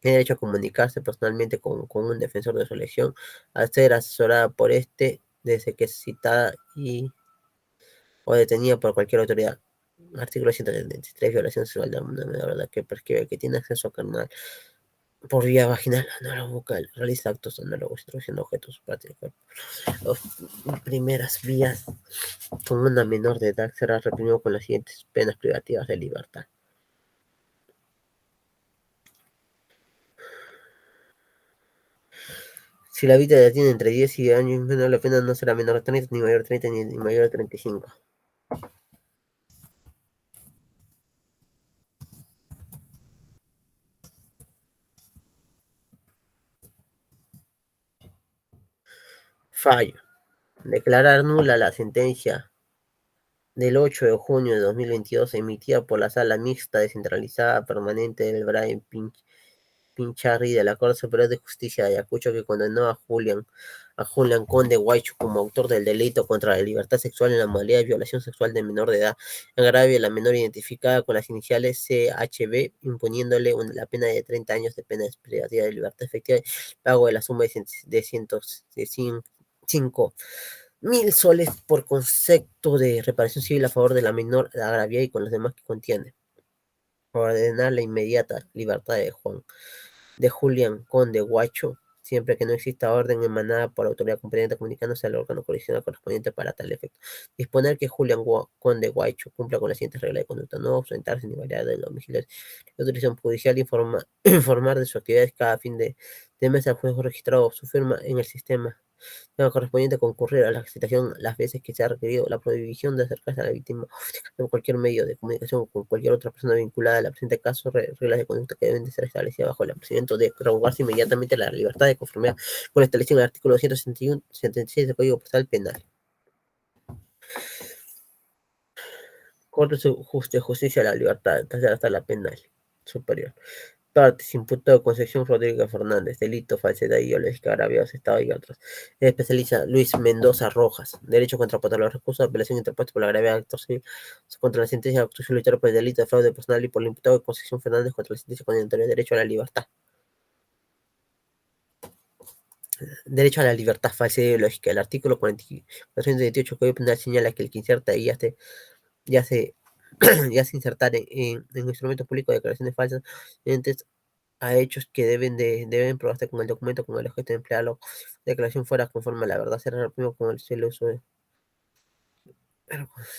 Tiene derecho a comunicarse personalmente con un defensor de su elección, a ser asesorada por este desde que es citada o detenida por cualquier autoridad. Artículo 173, violación sexual de una menor que prescribe que tiene acceso a carnal por vía vaginal, anal o bucal, realiza actos análogos, introduciendo objetos prácticos. Las primeras vías con una menor de edad será reprimido con las siguientes penas privativas de libertad. Si la víctima tiene entre 10 y años menos, la pena no será menor de 30, ni mayor de 30, ni mayor de 35. Fallo. Declarar nula la sentencia del 8 de junio de 2022 emitida por la Sala Mixta Descentralizada Permanente del Brian Pincharri de la Corte Superior de Justicia de Ayacucho, que condenó a Julián Conde Guaycho como autor del delito contra la libertad sexual en la modalidad de violación sexual de menor de edad, en agravio de la menor identificada con las iniciales CHB, imponiéndole la pena de 30 años de pena privativa de libertad efectiva y pago de la suma de 105.000 soles por concepto de reparación civil a favor de la menor agraviada y con los demás que contiene. Ordenar la inmediata libertad de Julián Conde Guacho, siempre que no exista orden emanada por autoridad competente comunicándose al órgano jurisdiccional correspondiente para tal efecto. Disponer que Julián Conde Guacho cumpla con las siguientes reglas de conducta: no ausentarse ni variar del domicilio de la autorización judicial, informar de sus actividades cada fin de mes al juez registrado su firma en el sistema correspondiente, concurrir a la citación las veces que sea requerido, la prohibición de acercarse a la víctima en cualquier medio de comunicación con cualquier otra persona vinculada al presente caso, reglas de conducta que deben de ser establecidas bajo el procedimiento de revocarse inmediatamente la libertad de conformidad con la establecido en el artículo 276 del Código Postal Penal. Corte de Justicia de la Libertad, tercera sala penal superior. Partes: imputado Concepción Rodríguez Fernández, delito, falsedad ideológica, agraviados, Estado y otros. Especialista Luis Mendoza Rojas, derecho contra los recursos de apelación interpuestos por la gravedad actor civil contra la sentencia de actuación militar por el delito de fraude personal y por el imputado de Concepción Fernández contra la sentencia condenatoria de derecho a la libertad. Derecho a la libertad, falsedad ideológica. El artículo 428 del Código Penal señala que el que inserta y ya se insertar en instrumentos públicos declaraciones falsas a hechos que deben probarse con el documento con el objeto de emplearlo. La declaración fuera conforme a la verdad, será reprimido con el uso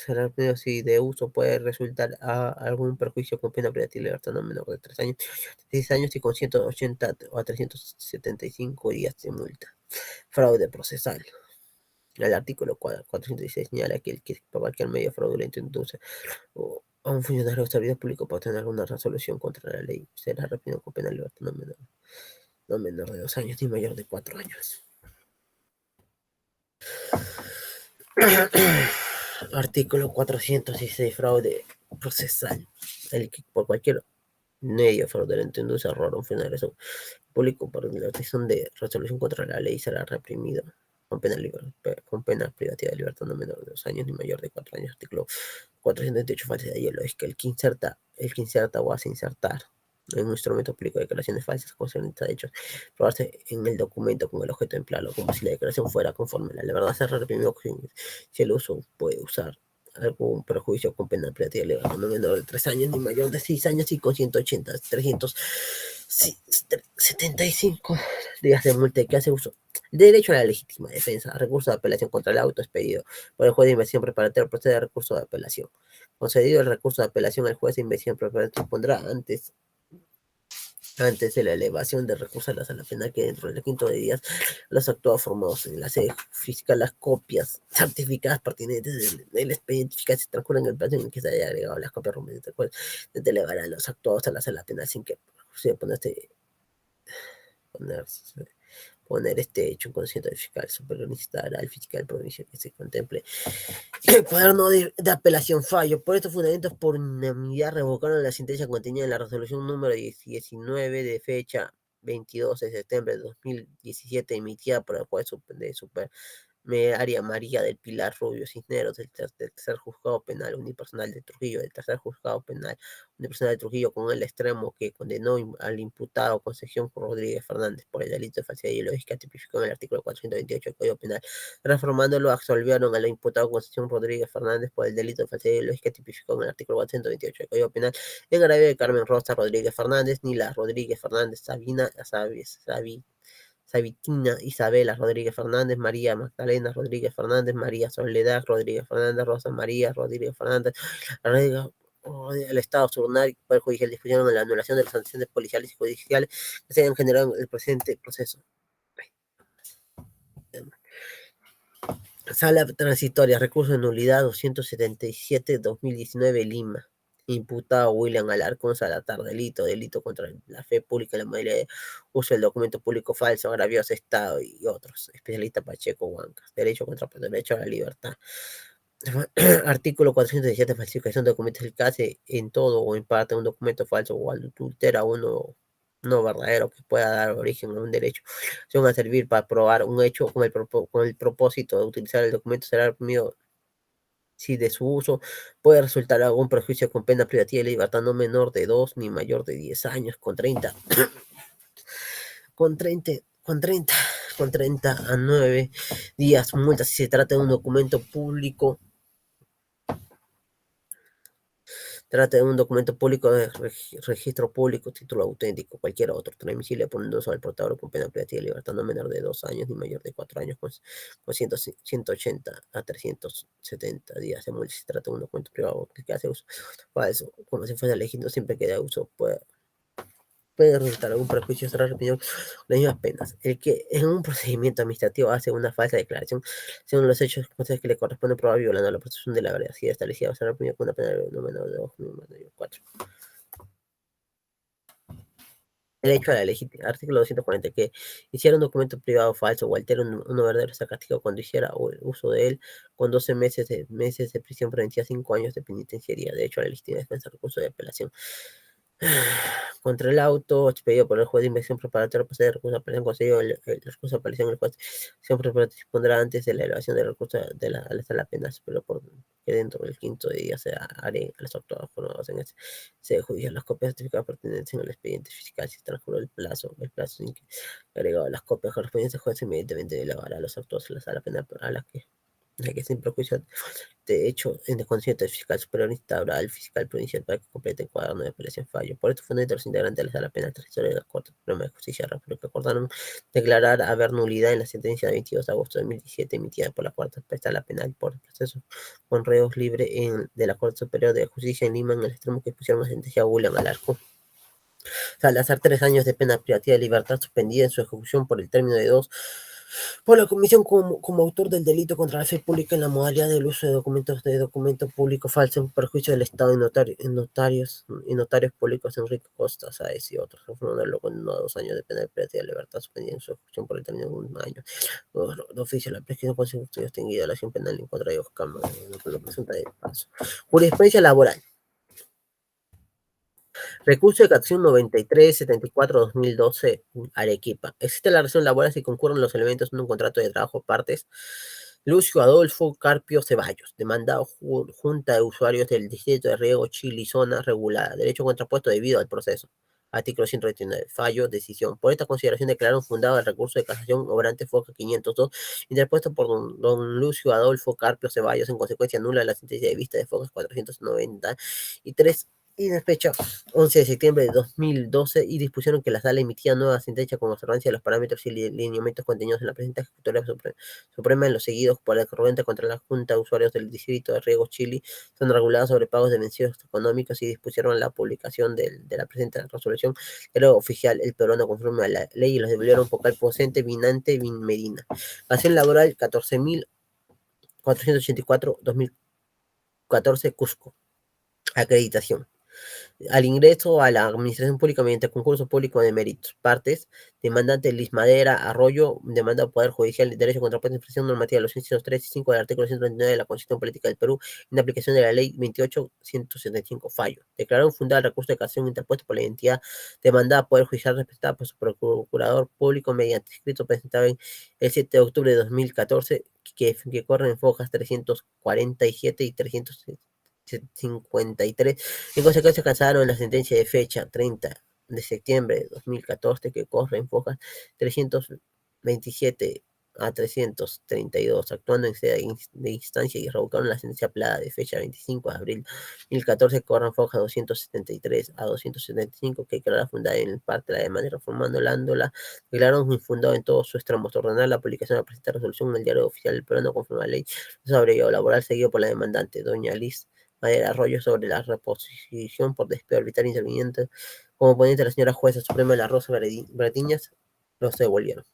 será reprimido si de uso puede resultar a algún perjuicio con pena privativa de libertad no menor de 3 años, 6 años y con 180 o a 375 días de multa. Fraude procesal. El artículo 416 señala que el que por cualquier medio fraudulento induce a un funcionario o servidor público para obtener alguna resolución contra la ley será reprimido con pena de libertad no menor de 2 años ni mayor de 4 años. Artículo 416, fraude procesal. El que por cualquier medio fraudulento induce error a un funcionario público por la obtención de resolución contra la ley será reprimido con pena privativa de libertad no menor de 2 años ni mayor de 4 años. Artículo 428, falsedad ideológica. El que inserta o hace insertar en un instrumento público de declaraciones falsas concernientes a hechos probarse en el documento con el objeto de emplearlo, como si la declaración fuera conforme a la verdad, será reprimido si el uso puede usar algún perjuicio con pena privativa de libertad no menor de 3 años ni mayor de 6 años y con 180, Sí, 75 días de multa que hace uso. Derecho a la legítima defensa. Recurso de apelación contra el auto expedido por el juez de investigación preparatoria procede a recurso de apelación. Concedido el recurso de apelación, el juez de investigación preparatoria pondrá antes de la elevación de recursos a la sala penal que dentro del quinto de días los actuados formados en la sede fiscal las copias certificadas pertinentes del expediente fiscal se transcurren en el plazo en el que se haya agregado las copias rumores del juez de elevar a los actuados a la sala penal sin que se ponerse poner este hecho en conocimiento del fiscal superior instará al fiscal provincial que se contemple el poder no de apelación fallo. Por estos fundamentos, por unanimidad, revocaron la sentencia contenida en la resolución número 19 de fecha 22 de septiembre de 2017 emitida por el juez de super María del Pilar Rubio Cisneros, del tercer juzgado penal unipersonal de Trujillo, del tercer juzgado penal unipersonal de Trujillo, con el extremo que condenó al imputado Concepción Rodríguez Fernández por el delito de falsedad ideológica tipificado en el artículo 428 del Código Penal. Reformándolo, absolvieron al imputado Concepción Rodríguez Fernández por el delito de falsedad ideológica tipificado en el artículo 428 del Código Penal, en agravio de Carmen Rosa Rodríguez Fernández, Nila Rodríguez Fernández, Sabitina Isabela Rodríguez Fernández, María Magdalena Rodríguez Fernández, María Soledad Rodríguez Fernández, Rosa María Rodríguez Fernández, el Estado Subordinar y Poder Judicial dispusieron en la anulación de las sanciones policiales y judiciales que se hayan generado en el presente proceso. Sala transitoria, recurso de nulidad 277-2019, Lima. Imputado William Alarcón Salazar, delito contra la fe pública, la modalidad de uso del documento público falso, agravioso Estado y otros. Especialista Pacheco Huancas. Derecho a la libertad. Artículo 417, falsificación de documentos eficaces en todo o en parte un documento falso o adultera uno no verdadero que pueda dar origen a un derecho, son a servir para probar un hecho con el propósito de utilizar el documento será reprimido si de su uso puede resultar algún perjuicio con pena privativa de libertad no menor de 2 ni mayor de 10 años con 30 con 30 con 30 con 30 a 9 días multa si se trata de un documento público. Trata de un documento público de registro público, título auténtico, cualquier otro, transmisible por un uso al portador con pena privativa de libertad no menor de 2 años ni mayor de 4 años, con 180 a 370 días de multa. Si se trata de un documento privado que hace uso falso, como si fuese legítimo, siempre que de uso puede resultar algún perjuicio, será reprimido las mismas penas. El que en un procedimiento administrativo hace una falsa declaración, según los hechos que le corresponde probar violando la presunción de la veracidad establecida, será reprimido con una pena de no menor de 2, no menor de 4. Derecho a la legítima. Artículo 240. Que hiciera un documento privado falso o altere uno verdadero sea castigado cuando hiciera uso de él con 12 meses de prisión preventiva, 5 años de penitenciaría. Derecho a la legítima defensa, recurso de apelación. Contra el auto expedido por el juez de investigación preparatoria procede el recurso de apelación concedido el recurso de apelación el juez de investigación preparatoria dispondrá antes de la elevación del recurso de la sala penal, pero por que dentro del quinto día se haré a los actuados formados en ese se judicial las copias certificadas pertenecen al expediente fiscal si transcurrió el plazo sin que agregado las copias correspondientes el juez inmediatamente elevará a los actuados a la sala penal a la que sin perjuicio de hecho, en desconcierto del fiscal superior instaura al fiscal provincial para que complete el cuaderno de apelación fallo. Por estos fundamentos, los integrantes de la sala penal transitoria de la Corte Suprema de Justicia de la República acordaron declarar haber nulidad en la sentencia de 22 de agosto de 2017 emitida por la Cuarta Sala Penal por el proceso con reos libre de la Corte Superior de Justicia en Lima en el extremo que pusieron la sentencia a William Alarco. Salazar, 3 años de pena privativa de libertad suspendida en su ejecución por el término de 2 por la comisión como autor del delito contra la fe pública en la modalidad del uso de documento público falso en perjuicio del Estado y notarios públicos Enrique Costa Sáez y otros, lo condenó a 2 años de pena privativa de libertad suspendida en su ejecución por el término de 1 año. De oficio, la prescripción por estudio extinguida la acción penal en contra de dos cámaras, lo presenta de paso. Jurisprudencia laboral. Recurso de Casación 93-74-2012, Arequipa. Existe la relación laboral si concurren los elementos en un contrato de trabajo partes. Lucio Adolfo Carpio Ceballos, demandado Junta de Usuarios del Distrito de Riego Chili, zona regulada. Derecho contrapuesto debido al proceso. Artículo 129. Fallo, decisión. Por esta consideración declararon fundado el recurso de casación obrante FOCA 502, interpuesto por don Lucio Adolfo Carpio Ceballos, en consecuencia nula la sentencia de vista de FOCA 493 y de fecha 11 de septiembre de 2012 y dispusieron que la sala emitía nueva sentencia con observancia de los parámetros y lineamientos contenidos en la presente Ejecutoria Suprema en los seguidos por la corriente contra la Junta de Usuarios del Distrito de Riego Chile son regulados sobre pagos de vencidos económicos y dispusieron la publicación de la presente resolución era oficial el peruano conforme a la ley y los devolvieron focal Pocente, Vinante, Medina. Acción laboral 14.484 2014 Cusco. Acreditación al ingreso a la administración pública mediante concurso público de méritos. Partes, demandante Luis Madera Arroyo, demanda Poder Judicial de Derecho contra la Expresión Normativa de los incisos 3 y 5 del artículo 129 de la Constitución Política del Perú, en aplicación de la Ley 28.175, fallo. Declararon fundada el recurso de casación interpuesto por la entidad demandada Poder Judicial representada por su procurador público mediante escrito presentado en el 7 de octubre de 2014, que corren en fojas 347 y 353. En consecuencia, cancelaron la sentencia de fecha 30 de septiembre de 2014 que corre en fojas 327 a 332, actuando en sede de instancia y revocaron la sentencia plada de fecha 25 de abril de 2014 que corre en fojas 273 a 275 que declara fundada en parte la demanda y reformando la declararon infundado en todos sus tramos, ordenar la publicación de la presente resolución en el diario oficial del peruano conforme a la ley sobre el laboral seguido por la demandante, doña Liz Madera Arroyo, sobre la reposición por despido arbitral interviniente como ponente la señora jueza suprema de la Rosa Bratiñas, los devolvieron.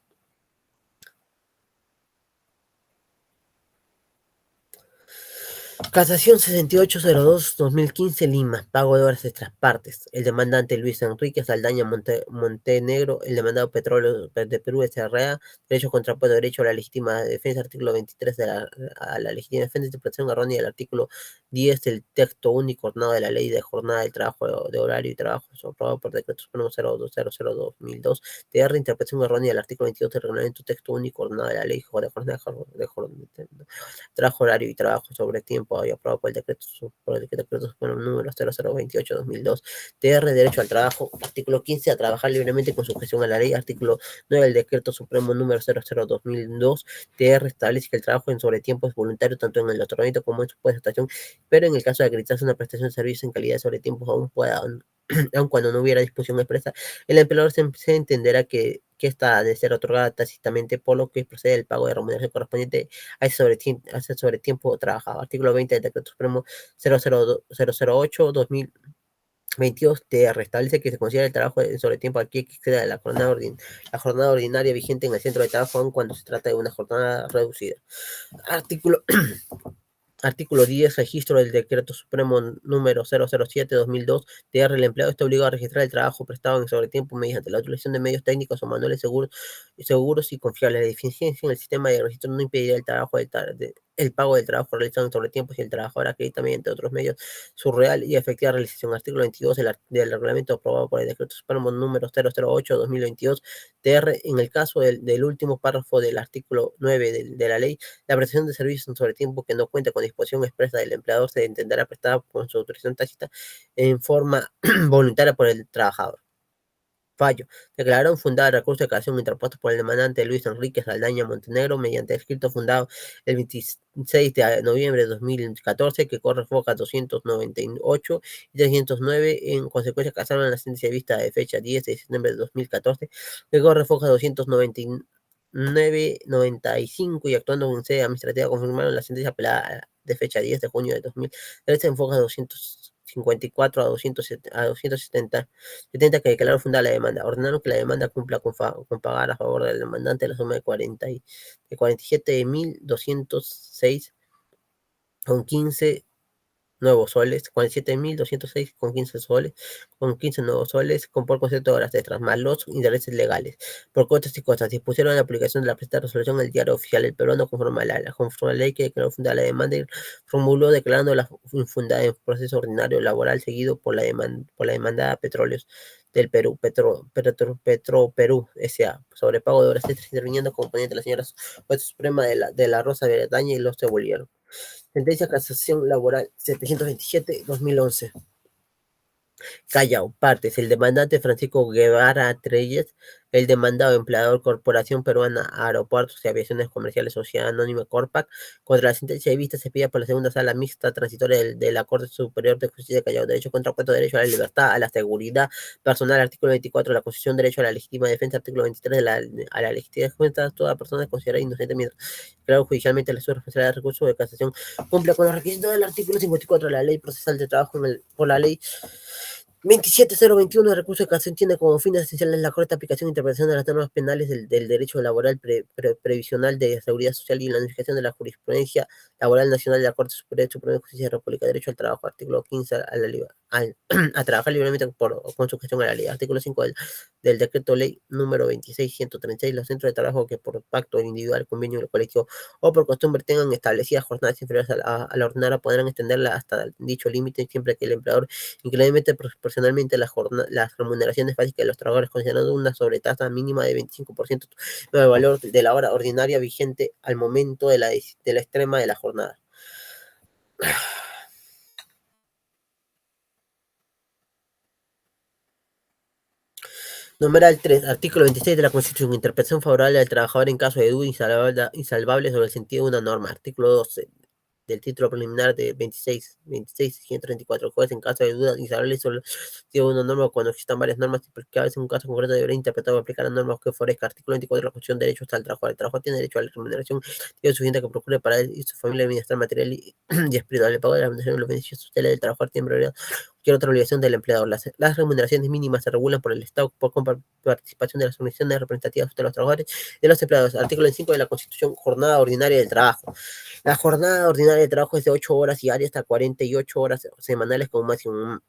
Casación 6802-2015 Lima, pago de horas extras partes. El demandante Luis Enrique Saldaña Montenegro, el demandado Petróleo de Perú SRA, derecho contrapuesto, derecho a la legítima defensa, artículo 23 a la legítima defensa, interpretación errónea del artículo 10 del texto único ordenado de la ley de jornada del trabajo de horario y trabajo, aprobado por decreto supremo 02002-2002, TR, interpretación errónea del artículo 22 del reglamento texto único ordenado de la ley de jornada de trabajo horario y trabajo sobre tiempo y aprobado por el decreto supremo número 0028-2002, TR, derecho al trabajo, artículo 15, a trabajar libremente con sujeción a la ley, artículo 9 del decreto supremo número 00-2002, TR, establece que el trabajo en sobretiempo es voluntario tanto en el otorgamiento como en su prestación, pero en el caso de acreditarse una prestación de servicio en calidad de sobretiempo aún pueda aun cuando no hubiera disposición expresa, el empleador se entenderá que esta ha de ser otorgada tácitamente, por lo que procede el pago de remuneración correspondiente a ese sobretiempo trabajado. Artículo 20 del Decreto Supremo 008-2022 te restablece que se considera el trabajo en sobretiempo aquí que exceda la jornada ordinaria vigente en el centro de trabajo, aun cuando se trata de una jornada reducida. Artículo Artículo 10. Registro del Decreto Supremo número 007-2002. TR. El empleado está obligado a registrar el trabajo prestado en sobretiempo mediante la utilización de medios técnicos o manuales seguros y confiables. La deficiencia en el sistema de registro no impedirá el trabajo el pago del trabajo realizado en sobretiempo si el trabajador acredita mediante otros medios su real y efectiva realización. Artículo 22 del reglamento aprobado por el Decreto Supremo número 008-2022. TR. En el caso del último párrafo del artículo 9 de la ley, la prestación de servicios en sobretiempo que no cuenta con disposición expresa del empleador se entenderá prestada con su autorización tácita en forma voluntaria por el trabajador. Fallo. Declararon fundada el recurso de casación interpuesto por el demandante Luis Enrique Saldaña Montenegro mediante escrito fundado el 26 de noviembre de 2014 que corre foca 298 y 309. En consecuencia, casaron en la sentencia vista de fecha 10 de septiembre de 2014 que corre foca 299-95 y actuando en sede administrativa confirmaron la sentencia apelada de fecha 10 de junio de 2013 en foja 254 a 270 que declararon fundada la demanda. Ordenaron que la demanda cumpla con pagar a favor del demandante la suma de 47.206 con 15 nuevos soles, 47.206 con 15 soles, con 15 nuevos soles, por concepto de horas extras, más los intereses legales, por costas y costas. Dispusieron la aplicación de la prestada resolución en el diario oficial del peruano conforme a la ley que declaró fundada la demanda y formuló declarando la infundada en proceso ordinario laboral seguido por la demandada Petróleos del Perú, Petro Perú S.A., sobre pago de horas extras interviniendo como ponente la señora jueza suprema de la Rosa Bretaña y los devolvieron. Sentencia Casación Laboral 727-2011. Callao, partes. El demandante Francisco Guevara Treyes, el demandado empleador Corporación Peruana Aeropuertos y Aviaciones Comerciales Sociedad Anónima Corpac, contra la sentencia de vista se pide por la segunda sala mixta transitoria de la Corte Superior de Justicia de Callao, derecho contrapuesto, derecho a la libertad, a la seguridad personal, artículo 24 de la Constitución, derecho a la legítima defensa, artículo 23 a la legítima defensa, toda persona es considerada inocente mientras claro judicialmente la su responsabilidad de recurso de casación cumple con los requisitos del artículo 54 de la Ley Procesal de Trabajo por la Ley 27021 de recurso de casación tiene como fines esenciales la correcta aplicación e interpretación de las normas penales del derecho laboral previsional de seguridad social y la unificación de la jurisprudencia laboral nacional de la Corte Superior de Suprema Justicia de la República, derecho al trabajo, artículo 15 a trabajar libremente con sujeción a la ley, artículo 5 del decreto ley número 26136, los centros de trabajo que por pacto individual, convenio colectivo o por costumbre tengan establecidas jornadas inferiores a la ordinaria podrán extenderla hasta dicho límite siempre que el empleador incremente proporcionalmente las remuneraciones básicas de los trabajadores, considerando una sobretasa mínima de 25% del valor de la hora ordinaria vigente al momento de la extrema de la jornada. Numeral 3, artículo 26 de la Constitución, interpretación favorable al trabajador en caso de duda insalvable sobre el sentido de una norma. Artículo 12 del título preliminar de 134. El juez, en caso de duda insalvable sobre el sentido de una norma o cuando existan varias normas implicadas en un caso concreto, deberá interpretar o aplicar las normas que favorezca. Artículo 24 de la Constitución, derechos al trabajador. El trabajador tiene derecho a la remuneración tiene suficiente que procure para él y su familia el bienestar material y espiritual. El pago de la remuneración y los beneficios sociales del trabajador tiene prioridad cualquier otra obligación del empleador. Las remuneraciones mínimas se regulan por el Estado por participación de las organizaciones representativas de los trabajadores y de los empleados. Artículo 5 de la Constitución, jornada ordinaria del trabajo. La jornada ordinaria de trabajo es de 8 horas diarias hasta 48 horas semanales como máximo.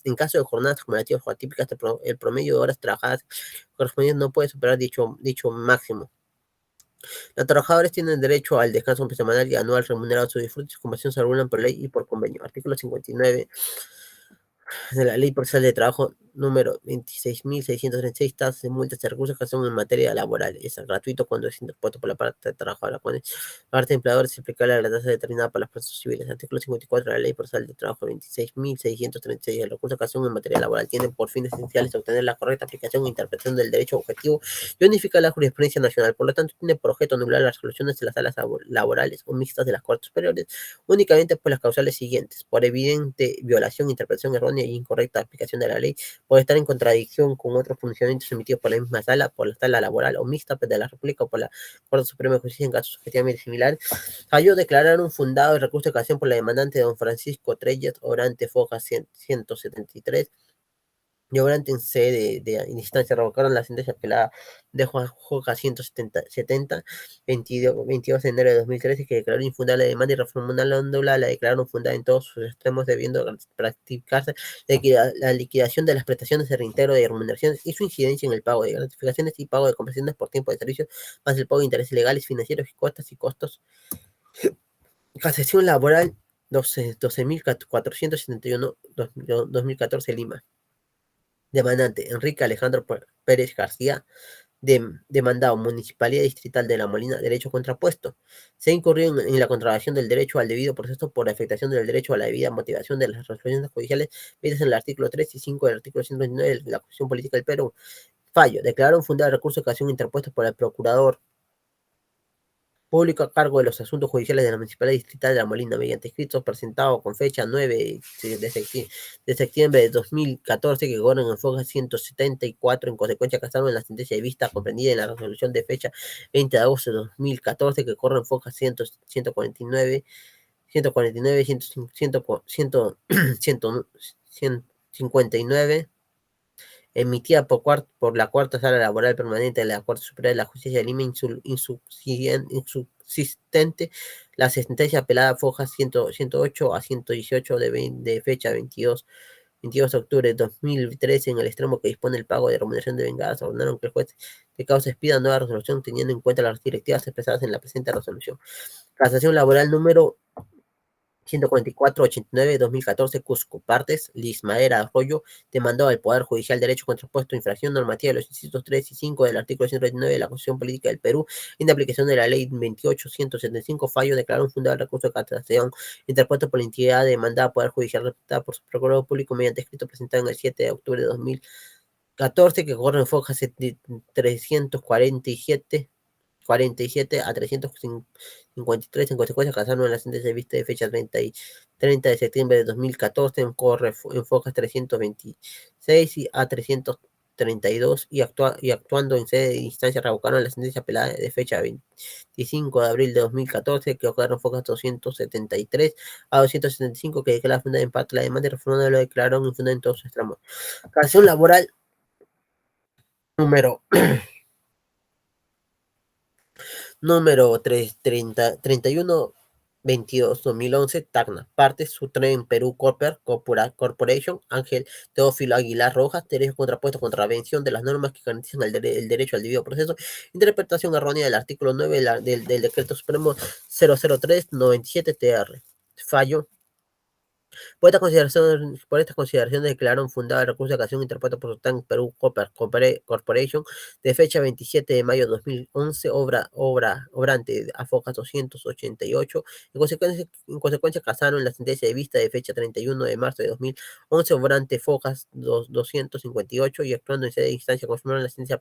En caso de jornadas acumulativas o atípicas, el promedio de horas trabajadas correspondientes no puede superar dicho máximo. Los trabajadores tienen derecho al descanso semanal y anual remunerado. Su disfrute y su conversión se regulan por ley y por convenio. Artículo 59 de la Ley Procesal de Trabajo número 26.636, tasas de multas y recursos que son en materia laboral. Es gratuito cuando es interpuesto por la parte trabajadora. Cuando la parte empleadora se aplica la tasa determinada por las procesos civiles. Artículo 54 de la Ley Procesal de Trabajo 26.636. El recurso que son en materia laboral tienen por fines esenciales obtener la correcta aplicación e interpretación del derecho objetivo y unificar la jurisprudencia nacional. Por lo tanto, tiene por objeto anular las resoluciones de las salas laborales o mixtas de las Cortes Superiores únicamente por las causales siguientes: por evidente violación, interpretación errónea y incorrecta aplicación de la ley, por estar en contradicción con otros funcionamientos emitidos por la misma sala, por la sala laboral o mixta de la República o por la Corte Suprema de Justicia en casos objetivamente similares. Falló declarar un fundado el recurso de casación por la demandante don Francisco Treyes Orante Foja 173 y obrante en sede de instancia revocaron la sentencia apelada de Juan Joca 170, 22 de enero de 2013, que declaró infundada la demanda y reformulándola la declararon fundada en todos sus extremos, debiendo practicarse la liquidación de las prestaciones de reintegro de remuneraciones y su incidencia en el pago de gratificaciones y pago de compensaciones por tiempo de servicio, más el pago de intereses legales, financieros y costos. Casación laboral 12.471, 2014, Lima. Demandante: Enrique Alejandro Pérez García, demandado: Municipalidad Distrital de La Molina, derecho contrapuesto. Se ha incurrido en la contravención del derecho al debido proceso por afectación del derecho a la debida motivación de las resoluciones judiciales vistas en el artículo 3 y 5 del artículo 129 de la Constitución Política del Perú. Fallo: declararon fundado el recurso de ocasión interpuesto por el procurador público a cargo de los asuntos judiciales de la Municipalidad Distrital de La Molina, mediante escritos presentados con fecha 9 de septiembre de 2014, que corren en foja 174, en consecuencia casaron en la sentencia de vista comprendida en la resolución de fecha 20 de agosto de 2014, que corre en foja 149, 149, 159, emitida por la Cuarta Sala Laboral Permanente de la Corte Superior de la Justicia de Lima, insubsistente la sentencia apelada Foja 108 a 118 de fecha 22 de octubre de 2013, en el extremo que dispone el pago de remuneración de vengadas, ordenaron que el juez de causa expida nueva resolución teniendo en cuenta las directivas expresadas en la presente resolución. Casación laboral número 144-89-2014, Cusco. Partes: Lismaera Arroyo demandó al Poder Judicial derecho contrapuesto, infracción normativa de los incisos 3 y 5 del artículo 139 de la Constitución Política del Perú, en aplicación de la ley 28.175. Fallo: declaró un fundado el recurso de casación interpuesto por la entidad demandada Poder Judicial representada por su procurador público mediante escrito presentado en el 7 de octubre de 2014, 14 que corren Foja 347 a 353, en consecuencia casaron en la sentencia de vista de fecha 30 de septiembre de 2014, en Fojas 326 a 332 y actuando en sede de instancia revocaron la sentencia apelada de fecha 25 de abril de 2014 que ocuparon Focas 273 a 275 que declara fundada en parte la demanda y reformando lo declararon infundada en todos sus tramos. Canción laboral número número 31 22 2011 Tacna. Parte Sutren Perú Corporation, Ángel Teófilo Aguilar Rojas, derecho contrapuesto contravención de las normas que garantizan el derecho al debido proceso, interpretación errónea del artículo 9 del Decreto Supremo 003-97 TR. Fallo por estas consideraciones declararon fundada el recurso de casación interpuesto por Sultán Perú Corporation de fecha 27 de mayo de 2011, obrante a Focas 288. En consecuencia casaron la sentencia de vista de fecha 31 de marzo de 2011, obrante Focas 258 y actuando en sede de instancia confirmaron la sentencia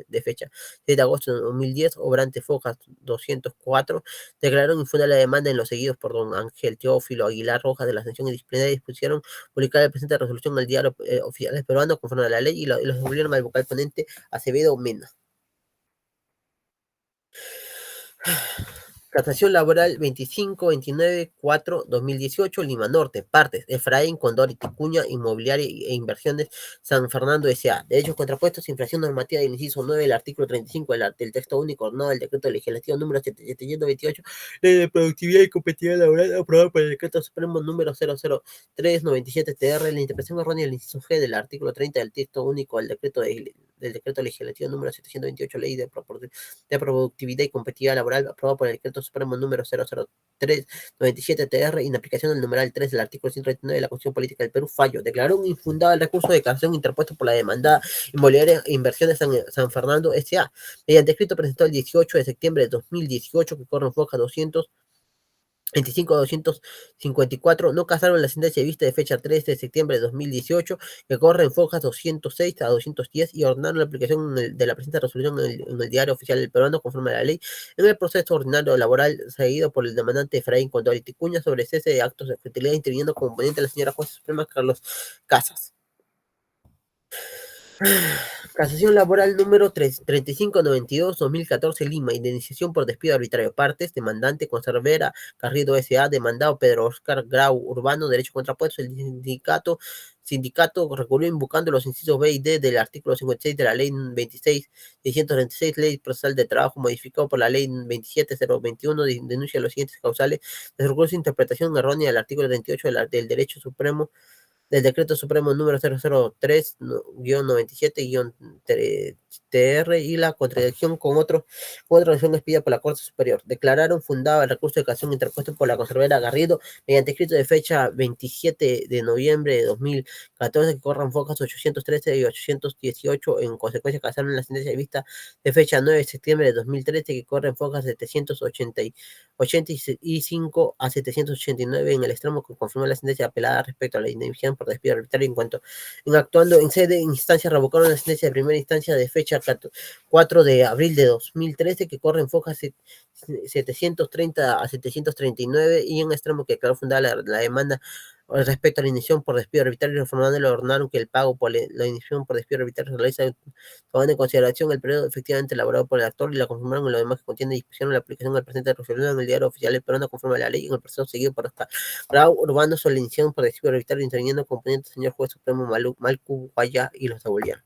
de fecha 6 de agosto de 2010, obrante Focas 204, declararon infundada la demanda en los seguidos por don Ángel Teófilo Aguilar Rojas de la sanción disciplinaria y dispusieron publicar la presente resolución en el diario oficial peruano conforme a la ley y los devolvieron al vocal ponente Acevedo Mena. Casación laboral 25-29-4-2018, Lima Norte. Partes: Efraín Condor y Ticuña, Inmobiliaria e Inversiones San Fernando S.A. Derechos contrapuestos, infracción normativa del inciso 9 del artículo 35 del texto único ordenado del decreto legislativo número 728, Ley de Productividad y Competitividad Laboral, aprobado por el decreto supremo número 003-97 TR, la interpretación errónea del inciso G del artículo 30 del texto único del decreto legislativo número 728, Ley de Productividad y Competitividad Laboral, aprobado por el decreto supremo número 003-97 TR, y en aplicación del numeral 3 del artículo 139 de la Constitución Política del Perú, fallo. Declaró un infundado el recurso de casación interpuesto por la demanda Inmobiliaria e Inversiones San Fernando S.A. mediante escrito presentado el 18 de septiembre de 2018 que corre en Foja 254, no casaron la sentencia de vista de fecha 3 de septiembre de 2018, que corre en Fojas 206 a 210 y ordenaron la aplicación de la presente resolución en el diario oficial del peruano conforme a la ley en el proceso ordinario laboral seguido por el demandante Efraín Condor y Ticuña sobre cese de actos de fertilidad interviniendo como ponente la señora jueza suprema Carlos Casas. Casación laboral número 3592-2014 Lima, indemnización por despido arbitrario. Partes: demandante Conservera Garrido S.A., demandado Pedro Oscar Grau Urbano, derecho contrapuesto. El sindicato recurrió invocando los incisos B y D del artículo 56 de la ley 26.636, ley procesal de trabajo, modificado por la ley 27.021, denuncia los siguientes causales de recurso de interpretación errónea del artículo 38 del derecho supremo del decreto supremo número 003-97-TR y la contradicción con otra decisión expedida por la Corte Superior. Declararon fundado el recurso de casación interpuesto por la conservadora Garrido mediante escrito de fecha 27 de noviembre de 2014 que corran focas 813 y 818. En consecuencia casaron la sentencia de vista de fecha 9 de septiembre de 2013 que corren focas 785 a 789 en el extremo que confirmó la sentencia apelada respecto a la indemnización por despido arbitrario en actuando en sede de instancia revocaron la sentencia de primera instancia de fecha 4 de abril de 2013 que corre en foja 730 a 739 y en extremo que declaró fundada la demanda respecto a la iniciación por despido arbitrario, reformando lo ordenaron que el pago por la iniciación por despido arbitrario se realiza tomando en consideración el periodo efectivamente elaborado por el actor y la confirmaron en lo demás que contiene disposición la aplicación del presente resolución en el diario oficial del peruano conforme a la ley en el proceso seguido por Oscar Grau Urbano sobre la iniciación por despido arbitrario interviniendo componente señor juez supremo Malcu Guaya y los devolvieron.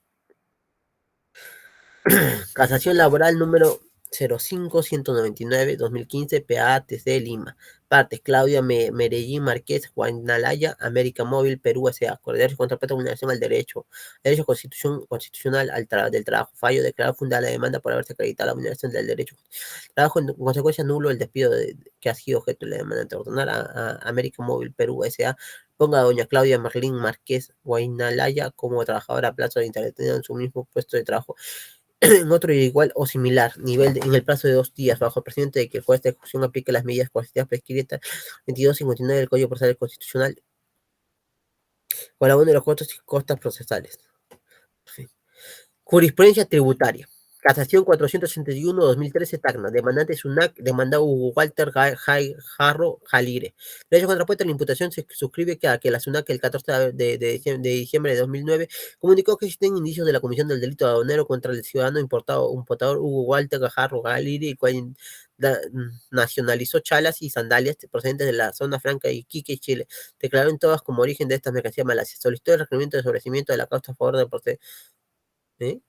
Casación laboral número 05-199-2015 PATC Lima. Partes: Claudia Medellín Márquez, Guanalaya, América Móvil, Perú S.A. Cordial contrapuesta vulneración al derecho constitucional del trabajo. Fallo: declarado fundada la demanda por haberse acreditado la vulneración del derecho al trabajo. En consecuencia, nulo el despido que ha sido objeto de la demanda de ordenar a América Móvil, Perú S.A. Ponga a doña Claudia Merlín Márquez Guainalaya como trabajadora a plazo de intervención en su mismo puesto de trabajo en otro igual o similar nivel en el plazo de 2 días, bajo el presidente de que el juez de ejecución aplique las medidas coercitivas prescritas 2259 del Código Procesal Constitucional con la de los costos y costas procesales. Sí. Jurisprudencia tributaria. Casación 461-2013 Tacna. Demandante SUNAC. Demanda Hugo Walter Jarro Jalire. Derecho contrapuesto. La imputación se suscribe que la SUNAC el 14 de diciembre de 2009 comunicó que existen indicios de la comisión del delito aduanero contra el ciudadano importador Hugo Walter Jarro Jalire, el cual nacionalizó chalas y sandalias procedentes de la zona franca de Iquique, Chile. Declaró en todas como origen de estas mercancías Malasia. Solicitó el requerimiento de sobrecimiento de la causa a favor del proceso. ¿Eh?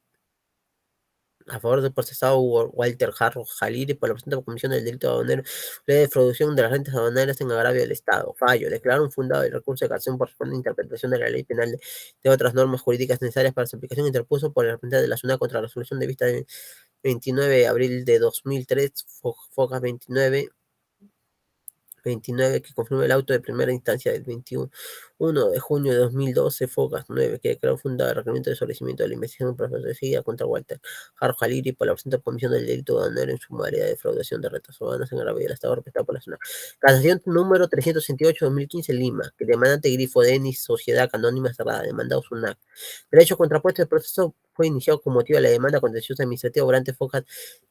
A favor del procesado Walter Jarro Jaliri por la presunta comisión del delito aduanero de defraudación de las rentas aduaneras en agravio del Estado. Fallo. Declararon fundado el recurso de casación por de interpretación de la ley penal de otras normas jurídicas necesarias para su aplicación. Interpuso por el representante de la SUNAT contra la resolución de vista de 29 de abril de 2003, Focas 29 que confirmó el auto de primera instancia del 21 de junio de 2012, Fogas 9, que declaró fundado el requerimiento de solicitamiento de la investigación procesal contra Walter Jaro Jaliri por la presunta comisión del delito aduanero en su modalidad de defraudación de rentas aduanas en agravio del Estado representado por la zona. Casación número 368-2015 Lima, que demandante Grifo Denis, Sociedad Anónima Cerrada, demandado SUNAC. Derecho contrapuesto, el proceso fue iniciado con motivo de la demanda contenciosa administrativa obrante Fojas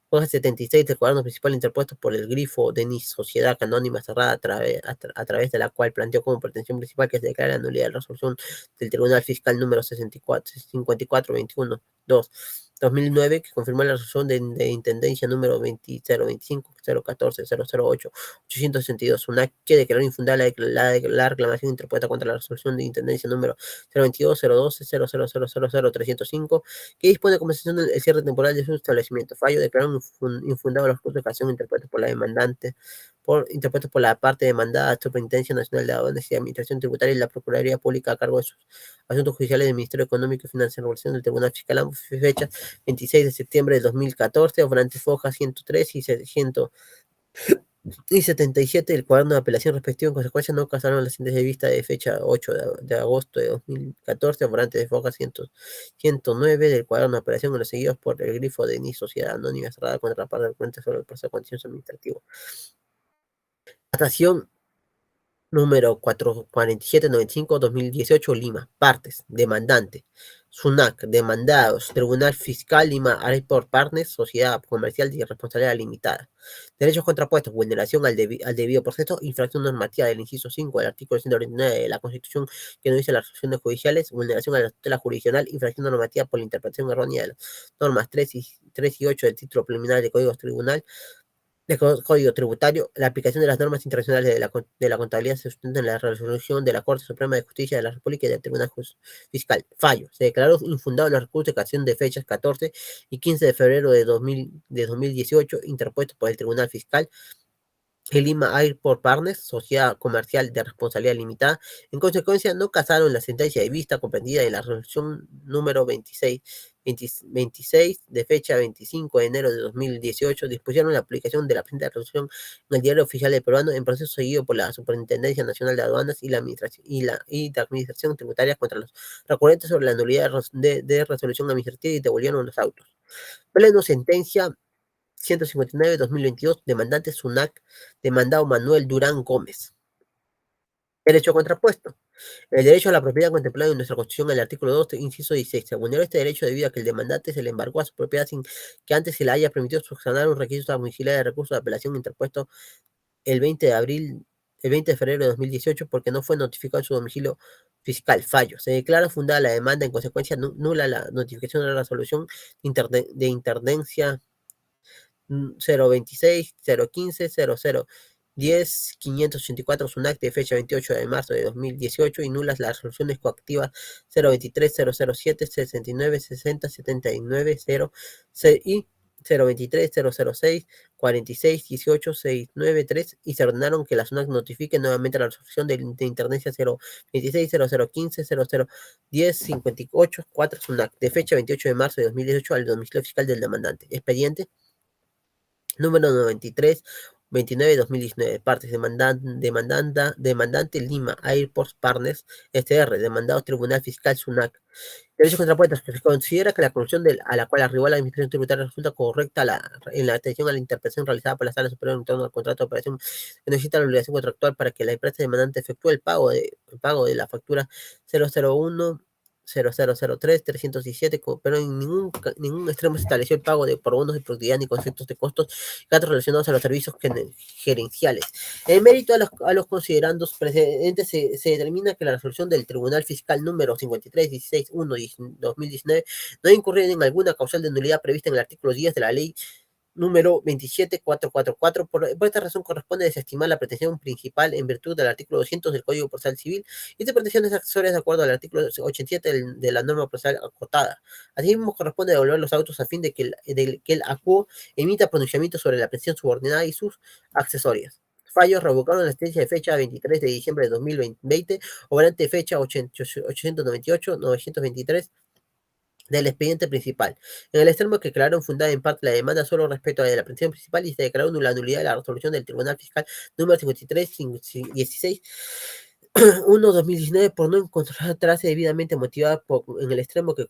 Hoja 76 del cuaderno principal interpuesto por el Grifo Denis, Sociedad Anónima Cerrada, a través de la cual planteó como pretensión principal que se declare la nulidad de la resolución del Tribunal Fiscal número 5421 2 2009, que confirmó la resolución de Intendencia número 20025 014 008 862, una que declaró infundada la reclamación interpuesta contra la resolución de Intendencia número 022 012 000 305, que dispone de compensación del cierre temporal de su establecimiento. Fallo declaró infundado los recursos de casación interpuestos por la demandante, interpuestos por la parte demandada, Superintendencia Nacional de Aduanas y Administración Tributaria y la Procuraduría Pública a cargo de sus asuntos judiciales del Ministerio Económico y Financiero, Regulación del Tribunal Fiscal, ambos fecha 26 de septiembre de 2014, obrante Foja 103 y 77 del cuaderno de apelación respectivo. En consecuencia, no casaron las sentencias de vista de fecha 8 de agosto de 2014, obrante de Foja 109 del cuaderno de apelación, en los seguidos por el Grifo de Ni Sociedad Anónima Cerrada contra la parte del cuenta sobre el proceso de contencioso administrativo. Casación número 4795-2018 Lima. Partes. Demandante. SUNAC. Demandados. Tribunal Fiscal Lima. Airport Partners. Sociedad Comercial de Responsabilidad Limitada. Derechos contrapuestos. Vulneración al debido proceso. Infracción normativa del inciso 5 del artículo 199 de la Constitución que no dice las resoluciones judiciales. Vulneración a la tutela jurisdiccional. Infracción normativa por la interpretación errónea de las normas 3 y 8 del título preliminar de Código Tribunal de Código Tributario. La aplicación de las normas internacionales de la contabilidad se sustenta en la resolución de la Corte Suprema de Justicia de la República y del Tribunal Fiscal. Fallo. Se declaró infundado los recursos de casación de fechas 14 y 15 de febrero de 2018 interpuestos por el Tribunal Fiscal el Lima Airport Partners, sociedad comercial de responsabilidad limitada. En consecuencia, no casaron la sentencia de vista comprendida en la resolución número 26 de fecha 25 de enero de 2018, dispusieron la aplicación de la presente resolución en el Diario Oficial del Peruano en proceso seguido por la Superintendencia Nacional de Aduanas y la Administración Tributaria contra los recurrentes sobre la nulidad de resolución administrativa y devolvieron los autos. Pleno sentencia 159-2022, demandante SUNAC, demandado Manuel Durán Gómez. Derecho contrapuesto. El derecho a la propiedad contemplado en nuestra Constitución, el artículo 2, inciso 16. Se vulneró este derecho debido a que el demandante se le embargó a su propiedad sin que antes se le haya permitido subsanar un requisito domiciliario de recurso de apelación interpuesto el 20 de abril, el 20 de febrero de 2018 porque no fue notificado en su domicilio fiscal. Fallo. Se declara fundada la demanda, en consecuencia nula la notificación de la resolución de interdencia 026, 015, 0010, 584 SUNAC de fecha 28 de marzo de 2018 y nulas las resoluciones coactivas 023, 007, 69, 60, 79, 0 y 023, 006, 46, 18, 693 y se ordenaron que la SUNAC notifique nuevamente la resolución de interdencia 026, 0015, 0010, 58, 4 SUNAC de fecha 28 de marzo de 2018 al domicilio fiscal del demandante. Expediente número 93, 29 de 2019, partes, demandante Lima, Airports Partners, SR, demandado Tribunal Fiscal SUNAC. Derechos contrapuestos, que se considera que la conclusión a la cual arribó la Administración Tributaria resulta correcta en la atención a la interpretación realizada por la Sala Superior en torno al contrato de operación que necesita la obligación contractual para que la empresa demandante efectúe el pago de la factura 001 0003-317, pero en ningún extremo se estableció el pago por bonos de productividad ni conceptos de costos y gastos relacionados a los servicios gerenciales. En mérito a los considerandos precedentes, se determina que la resolución del Tribunal Fiscal número 53-16-1-2019 no ha incurrido en alguna causal de nulidad prevista en el artículo 10 de la ley número 27444. Por esta razón corresponde desestimar la pretensión principal en virtud del artículo 200 del Código Procesal Civil y de pretensiones accesorias de acuerdo al artículo 87 de la norma procesal acotada. Asimismo, corresponde devolver los autos a fin de que el ACUO emita pronunciamiento sobre la pensión subordinada y sus accesorias. Fallos revocaron la sentencia de fecha 23 de diciembre de 2020, obrante de fecha 898-923 del expediente principal. En el extremo que declararon fundada en parte la demanda solo respecto a la pensión principal y se declaró la nulidad de la resolución del Tribunal Fiscal número 53-16 1-2019 por no encontrarse debidamente motivada en el extremo que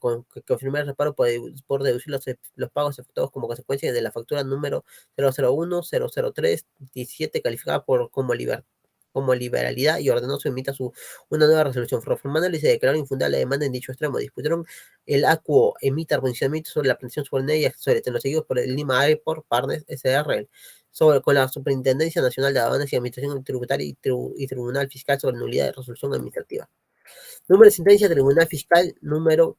confirmar el reparo por deducir los pagos efectuados como consecuencia de la factura número 001-003-17 calificada como liberalidad y ordenó su emita una nueva resolución. Reformándole y se declaró infundada la demanda en dicho extremo. Dispusieron el ACUO emita pronunciamiento sobre la pensión subordinada y accesorios, seguidos por el Lima Airport Partners SRL con la Superintendencia Nacional de Aduanas y Administración Tributaria y Tribunal Fiscal sobre nulidad de resolución administrativa. Número de sentencia Tribunal Fiscal número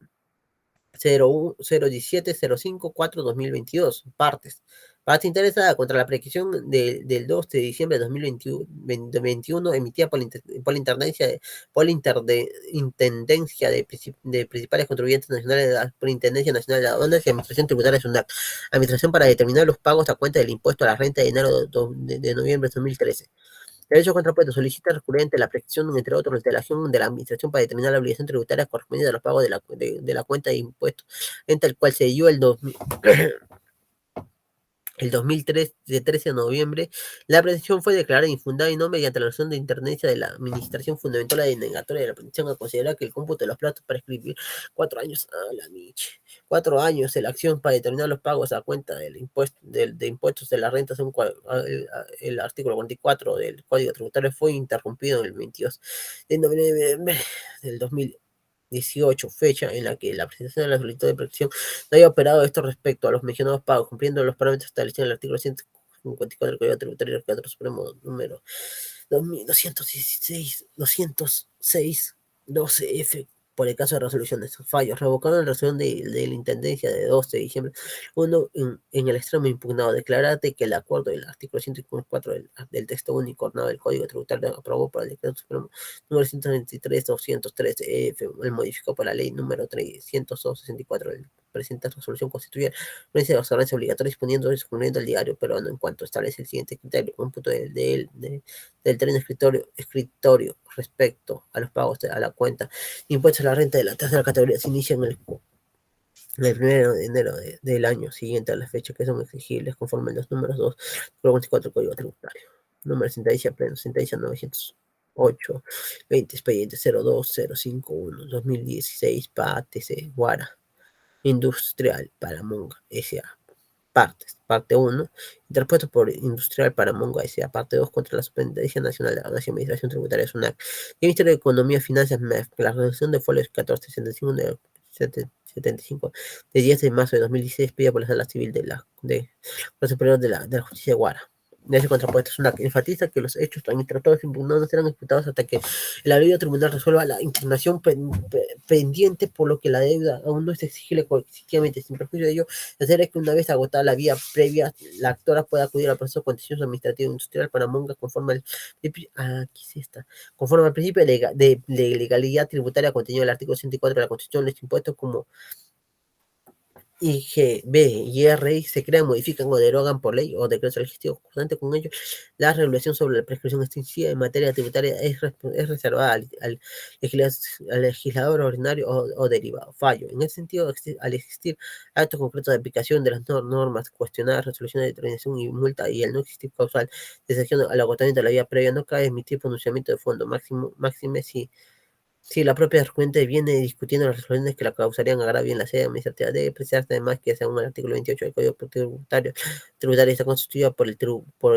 017-05-4-2022. Partes. Parte interesada contra la prescripción del 2 de diciembre de 2021 emitida por la Interintendencia de Principales Contribuyentes Nacionales de la Superintendencia Nacional de Aduanas y Administración Tributaria SUNAT. Administración para determinar los pagos a cuenta del impuesto a la renta de enero de noviembre de 2013. Derecho contrapuesto solicita recurrente la prescripción, entre otros, de la acción de la Administración para determinar la obligación tributaria correspondiente a los pagos de la cuenta de impuestos, entre el cual se dio el 2003, de 13 de noviembre. La prescripción fue declarada infundada y no mediante la resolución de intendencia de la Administración fundamental la denegatoria de la prescripción a considerar que el cómputo de los plazos para escribir 4 años a la miche. 4 años de la acción para determinar los pagos a cuenta de impuestos de la renta según el artículo 44 del Código Tributario fue interrumpido en el 22 de noviembre del 2018, fecha en la que la presentación de la solicitud de protección no haya operado esto respecto a los mencionados pagos, cumpliendo los parámetros establecidos en el artículo 154 del Código Tributario del Registro Supremo número 2206 12F por el caso de resoluciones. Fallos. Revocaron la resolución de la Intendencia de 2 de diciembre. Uno, en el extremo impugnado, declarate que el acuerdo del artículo 154 del texto único ordenado del Código Tributario aprobado por el Decreto Supremo número 123-213F, el modificado por la ley número 364 del presente resolución constituye una de observancia obligatoria disponiendo y suponiendo el diario peruano en cuanto establece el siguiente criterio: cómputo del término escritorio respecto a los pagos a la cuenta impuestos a la renta de la tercera categoría se inicia en el 1 de enero del año siguiente a la fecha que son exigibles conforme a los números 2 24 del Código Tributario. Número de sentencia pleno, sentencia 908, 20, expediente 02051, 2016, PATC, Guara, Industrial, Paramonga, S.A. Partes. Parte 1. Interpuesto por Industrial Paramonga S.A. Parte 2. Contra la Superintendencia Nacional de Aduanas y Administración Tributaria SUNAT. Y el Ministerio de Economía y Finanzas MEF. La resolución de folio 1475 de 75 de 10 de marzo de 2016 pedida por la Sala Civil de la Superior de la Justicia de Guara. De ese contrapuesto, SUNAT enfatiza que los hechos administrativos impugnados no serán ejecutados hasta que el habido tribunal resuelva la impugnación pendiente, por lo que la deuda aún no es exigible coercitivamente. Sin perjuicio de ello, hacer que una vez agotada la vía previa, la actora pueda acudir al proceso contencioso administrativo industrial Paramonga conforme al principio de legalidad tributaria contenido en el artículo 104 de la Constitución. Los impuestos como IGB y RI se crean, modifican o derogan por ley o decreto legislativo. Constante con ello, la regulación sobre la prescripción extensiva en materia tributaria es reservada al legislador ordinario o derivado. Fallo. En ese sentido, al existir actos concretos de aplicación de las normas cuestionadas, resolución de determinación y multa y al no existir causal de excepción al agotamiento de la vía previa, no cabe emitir pronunciamiento de fondo máxime si Sí, la propia corriente viene discutiendo las resoluciones que la causarían agravio en la sede administrativa. Debe precisarse además que, según el artículo 28 del Código Tributario está constituida por el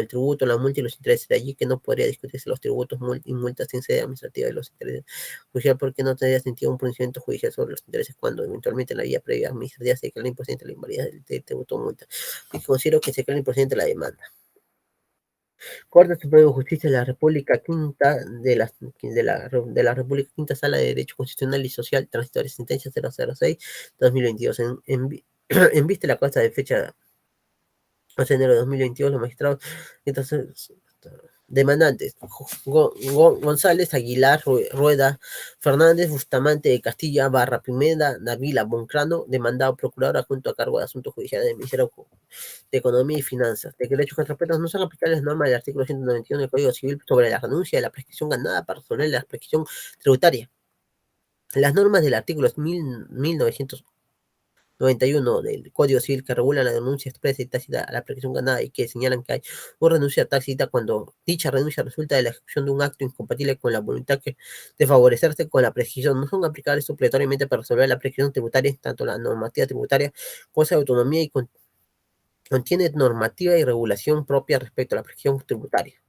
tributo, la multa y los intereses. De allí que no podría discutirse los tributos y multas en sede administrativa y los intereses judicial, porque no tendría sentido un pronunciamiento judicial sobre los intereses cuando eventualmente en la vía previa administrativa se declara improcedente la invalidez del tributo o multa. Y considero que se declara improcedente la demanda. Corte Suprema de Justicia de la República Quinta de la República Quinta Sala de Derecho Constitucional y Social Transitoria Sentencia 006/2022 en vista de la causa de fecha 11 de enero de 2022 los magistrados entonces demandantes González, Aguilar, Rueda, Fernández, Bustamante de Castilla, Barra Primera, Navila, Boncrano, demandado procurador adjunto a cargo de asuntos judiciales del Ministerio de Economía y Finanzas, de que derechos contrapetos no son aplicables las normas del artículo 191 del Código Civil sobre la renuncia de la prescripción ganada para resolver la prescripción tributaria. Las normas del artículo 1991 del Código Civil que regula la denuncia expresa y tácita a la prescripción ganada y que señalan que hay una renuncia tácita cuando dicha renuncia resulta de la ejecución de un acto incompatible con la voluntad de favorecerse con la prescripción. No son aplicables supletoriamente para resolver la prescripción tributaria, tanto la normativa tributaria goza de autonomía y contiene normativa y regulación propia respecto a la prescripción tributaria.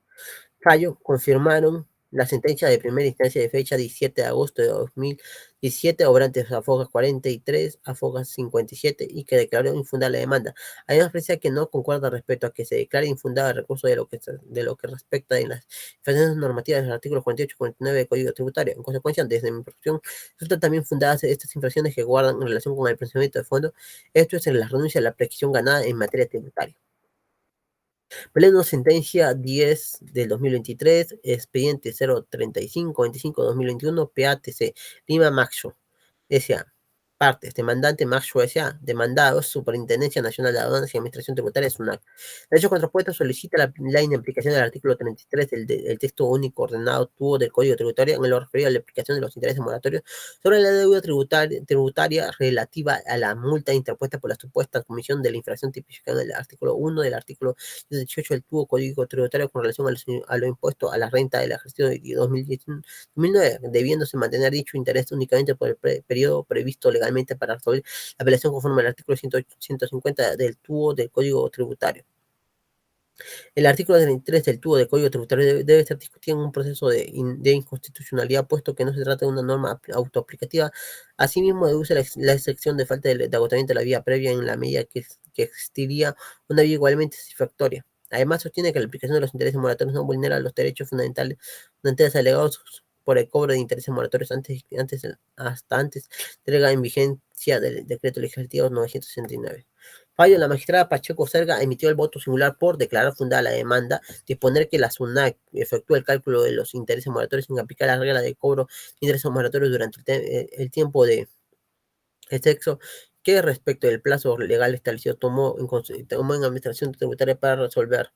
Fallo confirmaron la sentencia de primera instancia de fecha 17 de agosto de 2017, obrantes a fogas 43, a fogas 57, y que declaró infundada la demanda. Además, precisa que no concuerda respecto a que se declare infundada el recurso de lo que respecta en las infracciones normativas del artículo 48 y 49 del Código Tributario. En consecuencia, desde mi percepción, resultan también fundadas estas infracciones que guardan en relación con el procedimiento de fondo, esto es en la renuncia a la prescripción ganada en materia tributaria. Pleno sentencia 10 del 2023, expediente 035-25-2021, PATC, Lima Maxo, S.A. Partes, demandante Maxo S.A. Demandados, Superintendencia Nacional de Aduanas y Administración Tributaria, SUNAT. Derecho contrapuesto solicita la inaplicación del artículo 33 del texto único ordenado tubo del Código Tributario en lo referido a la aplicación de los intereses moratorios sobre la deuda tributaria relativa a la multa interpuesta por la supuesta comisión de la infracción tipificada en el artículo 1 del artículo 18 del tubo Código Tributario con relación a lo impuesto a la renta del ejercicio de 2009, debiéndose mantener dicho interés únicamente por el periodo previsto legalmente para resolver la apelación conforme al artículo 150 del tubo del Código Tributario. El artículo 33 del tubo del Código Tributario debe ser discutido en un proceso de inconstitucionalidad, puesto que no se trata de una norma autoaplicativa. Asimismo, deduce la excepción de falta de agotamiento de la vía previa en la medida que existiría una vía igualmente satisfactoria. Además, sostiene que la aplicación de los intereses moratorios no vulnera los derechos fundamentales alegados por el cobro de intereses moratorios hasta antes de la en vigencia del decreto legislativo 969. Fallo, la magistrada Pacheco Serga emitió el voto singular por declarar fundada la demanda, disponer que la SUNAT efectúe el cálculo de los intereses moratorios sin aplicar la regla de cobro de intereses moratorios durante el tiempo de sexo, que respecto del plazo legal establecido tomó en administración tributaria para resolver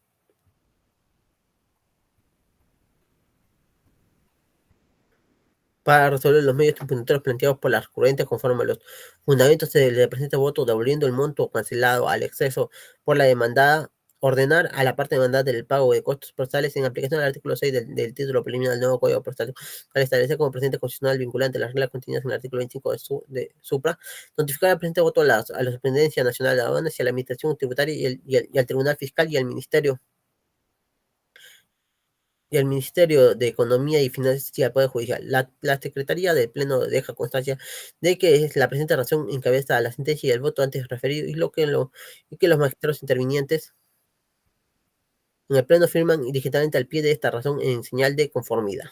los medios impugnatorios planteados por las recurrentes conforme a los fundamentos del presente voto, devolviendo el monto cancelado al exceso por la demandada, ordenar a la parte demandada del pago de costos procesales en aplicación del artículo 6 del título preliminar del nuevo Código Procesal, al establecer como presente constitucional vinculante las reglas contenidas en el artículo 25 de Supra, notificar al presente voto a la Superintendencia Nacional de Aduanas y a la Administración Tributaria y al Tribunal Fiscal y al Ministerio de Economía y Finanzas y al Poder Judicial. La Secretaría del Pleno deja constancia de que es la presente razón encabeza la sentencia y el voto antes referido y que los magistrados intervinientes en el Pleno firman digitalmente al pie de esta razón en señal de conformidad.